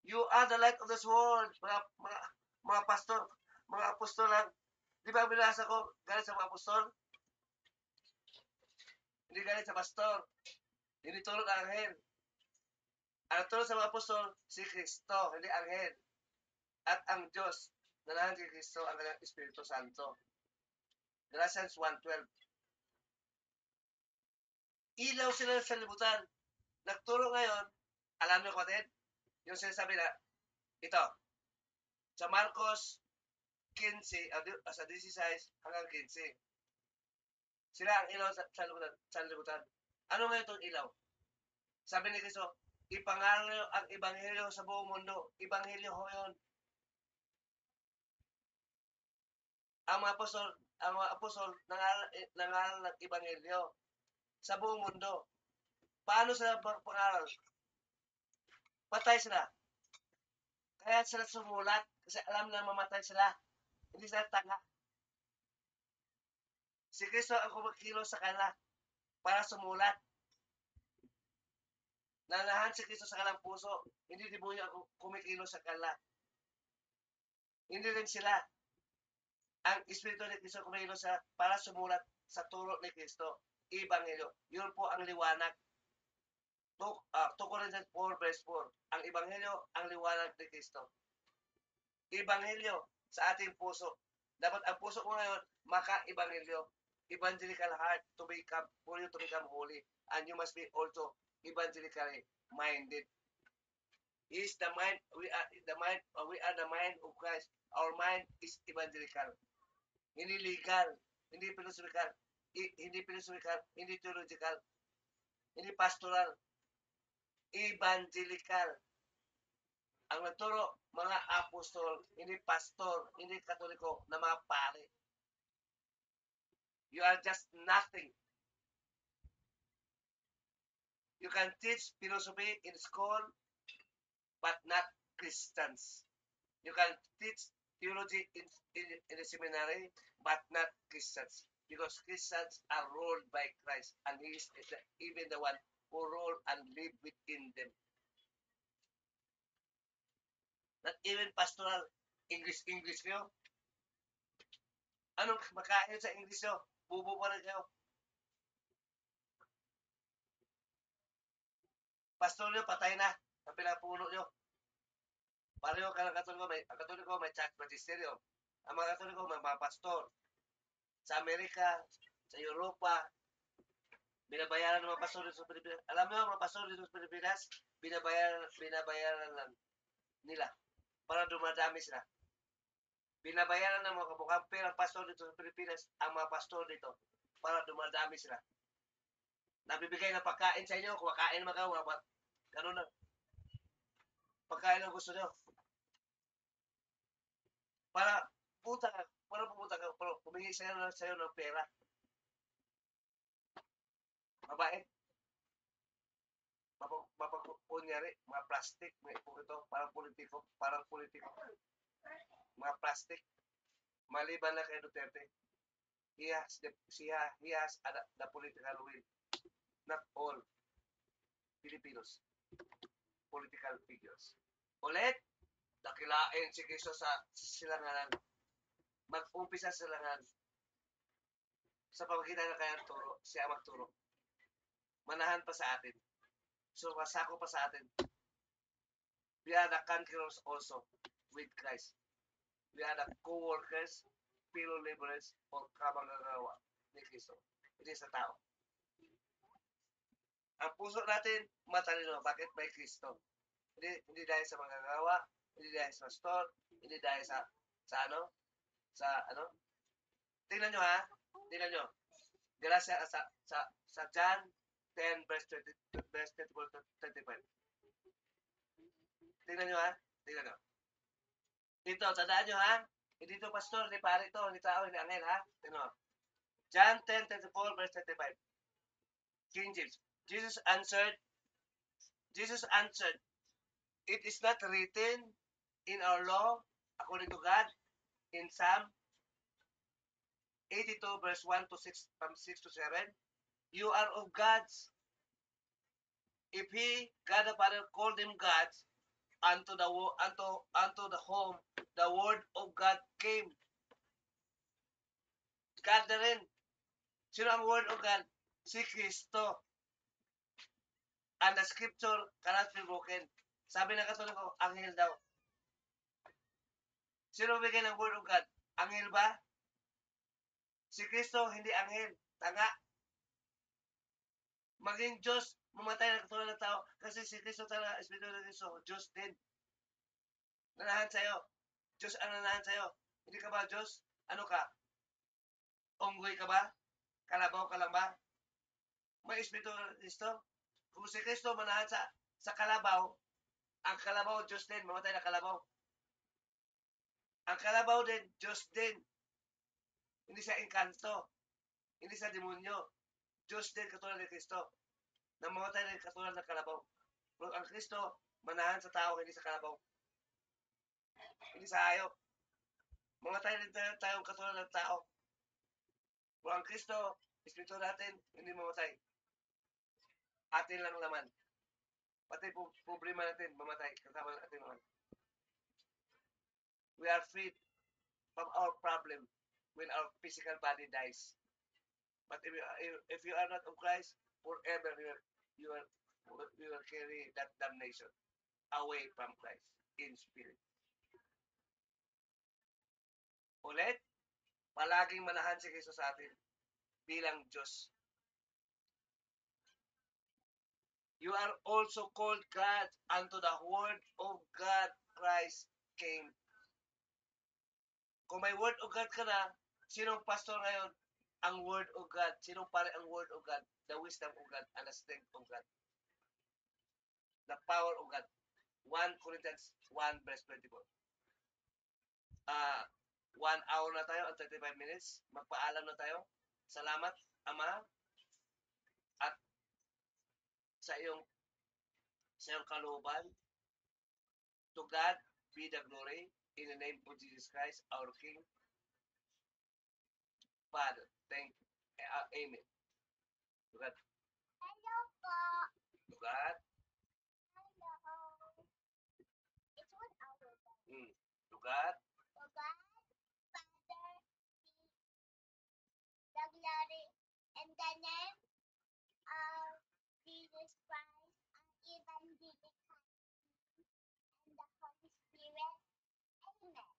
You are the light of this world, mga pastor, mga apostol lang. Di ba binasa ko, galing sa mga apostol? Hindi galing sa pastor. Hindi tulog ang anghel. Ang tulog sa mga apostol, si Kristo, hindi anghel. At ang Diyos, nanahan kay Kristo ang kanyang Espiritu Santo. Galatians 1:12. Ilaw sila sa libutan. Nagturo ngayon, alam niyo kapatid, yung sinasabi na, ito, sa Marcos 15, sa 16 hanggang 15. Sila ang ilaw sa libutan. Ano ngayon itong ilaw? Sabi ni Kristo, ipangaral ang Ebanghelyo sa buong mundo. Ebanghelyo ho yun. Ang mga apostol nangaral ng Ebanghelyo sa buong mundo. Paano sila pangaral? Patay sila. Kaya sila sumulat kasi alam na mamatay sila. Hindi sila tanga. Si Kristo ang kumikilos sa kanila para sumulat. Nanahan si Kristo sa kanilang puso. Hindi demonyo ang kumikilos sa kanila. Hindi rin sila. Ang Espiritu ni Kristo kumikilos para sumulat sa turo ni Kristo. Ebanghelyo. Yun po ang liwanag. 2 Corinthians 4 verse 4. Ang Ebanghelyo, ang liwanag ni Kristo. Ebanghelyo sa ating puso. Dapat ang puso ko ngayon, maka-ebanghelyo. Evangelical heart for you to become holy. And you must be also evangelically minded. is the mind, we are the mind of Christ. Our mind is evangelical. Hindi legal, hindi philosophical, hindi theological, hindi pastoral, evangelical. Ang nagturo, mga apostol, hindi pastor, hindi katoliko, na mga pare. You are just nothing. You can teach philosophy in school, but not Christians. You can teach theology in a seminary, but not Christians. Because Christians are ruled by Christ, and He is even the one who rule and live within them. Not even pastoral English kayo. Anong makain sa English nyo? Bubo pa rin kayo. Pastor nyo, patay na. Ang pinapuno nyo. Pareho ka ng katoliko. Ang katoliko may church magisterium. Ang mga katoliko may mga pastor. Sa Amerika, sa Europa, binabayaran ng mga pastor dito sa Pilipinas. Alam mo mga pastor dito sa Pilipinas, binabayaran lang nila para dumadami sila. Binabayaran ng mga kabukampi ng pastor dito sa Pilipinas, ang mga pastor dito para dumadami sila. Nabibigay ng pagkain sa inyo, kumakain naman kayo, ganun na. Pagkain ang gusto nyo. Para pumunta ka, pero humingi sa'yo ng pera. Mabait. Mapagkunyari, mga plastic, may ito, parang politiko. Mga plastic. Maliban na kay Duterte. He has the political will. Not all Filipinos. Political figures. Ulit, dakilain si Kristo sa silanganan. Mag-umpisa sa silangan. Sa pamagitan ng kanyang turo, siya magturo. Manahan pa sa atin. So, masako pa sa atin. We are the conquerors also with Christ. We are the co-workers, fellow laborers, o kamangagawa ni Kristo. Hindi sa tao. Ang puso natin, matalino. Bakit? By Kristo. Hindi dahil sa manggagawa, hindi dahil sa pastor, hindi dahil sa tingnan nyo ha, Gracia sa John 10 verse 24-25. Tingnan nyo ha, ito, tandaan nyo ha, hindi to pastor, hindi pare ito, hindi tao, hindi angel ha, tingnan mo. John 10:24 verse 25. King James. Jesus answered, it is not written in our law, according to God, in Psalm 82 verse 1 to 6, from 6 to 7, you are of gods. If He, God the Father, called them gods, unto the home, the word of God came. God na rin. Sino ang word of God? Si Kristo. And the scripture cannot be broken. Sabi ng Katoliko, anghel daw. Sino bigay ng word of God? Anghel ba? Si Kristo, hindi anghel. Tanga. Maging Diyos, mamatay na katulad ng tao. Kasi si Kristo talaga, Espiritu ng Kristo, Diyos din. Nanahan sa'yo. Diyos ang nanahan sa'yo. Hindi ka ba Diyos? Ano ka? Unggoy ka ba? Kalabaw ka lang ba? May Espiritu ng Kristo? Kung si Kristo manahan sa kalabaw, ang kalabaw, Diyos din, mamatay na kalabaw. Ang kalabaw din, Diyos din. Hindi siya engkanto. Hindi siya demonyo. Diyos din katulad ni Kristo. Na mamatay na katulad ng kalabaw. Pero ang Kristo, manahan sa tao, hindi sa kalabaw. Hindi sa hayop. Mamatay din tayong katulad ng tao. Pero ang Kristo, Espiritu natin, hindi mamatay. Atin lang laman. Pati problema natin, mamatay. Kasama ng ating laman. We are freed from our problem when our physical body dies. But if you are not of Christ, forever you will carry that damnation away from Christ in spirit. Ulit, palaging manahan si Kristo sa atin bilang Diyos. You are also called God unto the word of God Christ came. Kung may word of God ka na, sinong pastor ngayon? Ang word of God. Sinong pare ang word of God? The wisdom of God and the strength of God. The power of God. 1 Corinthians 1 verse 24. 1 hour na tayo at 35 minutes. Magpaalam na tayo. Salamat, Ama, at sa iyong kalooban. To God be the glory in the name of Jesus Christ, our King. Father, thank you. Amen. To God. Hello po. To God. Hello. It's 1 hour. To God. To God, Father, the glory, in the name of Jesus Christ, and evangelical, and the Holy Spirit. Amen.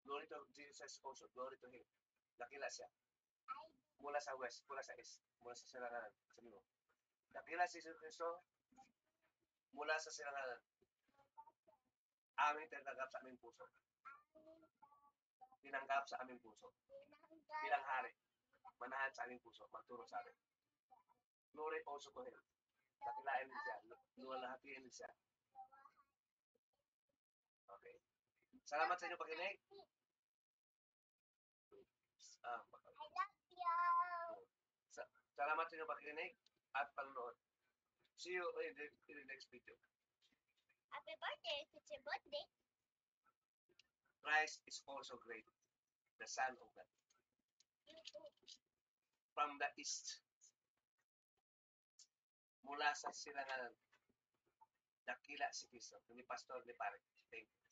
Glory to Jesus also. Glory to Him. Dakila siya. I Mula sa west, mula sa east, mula sa silanganan. Sabi mo. Dakila si Jesus Cristo mula sa silanganan. Aming tinanggap sa aming puso. Tinanggap sa aming puso. Bilang hari. Manahan sa aming puso. Magturo sa amin. Glory also to Him. Dakilain din siya. Luwalhatiin din siya. Okay. Salamat sa inyo pakinig. I love you. Salamat sa inyo pakinig at panonood. See you in the next video. Happy birthday. It's your birthday. Christ is also great. The Son of God. You too. From the east. Mula sa silanganan. Dakila si Cristo. Ni Pastor ni Pare. Thank you.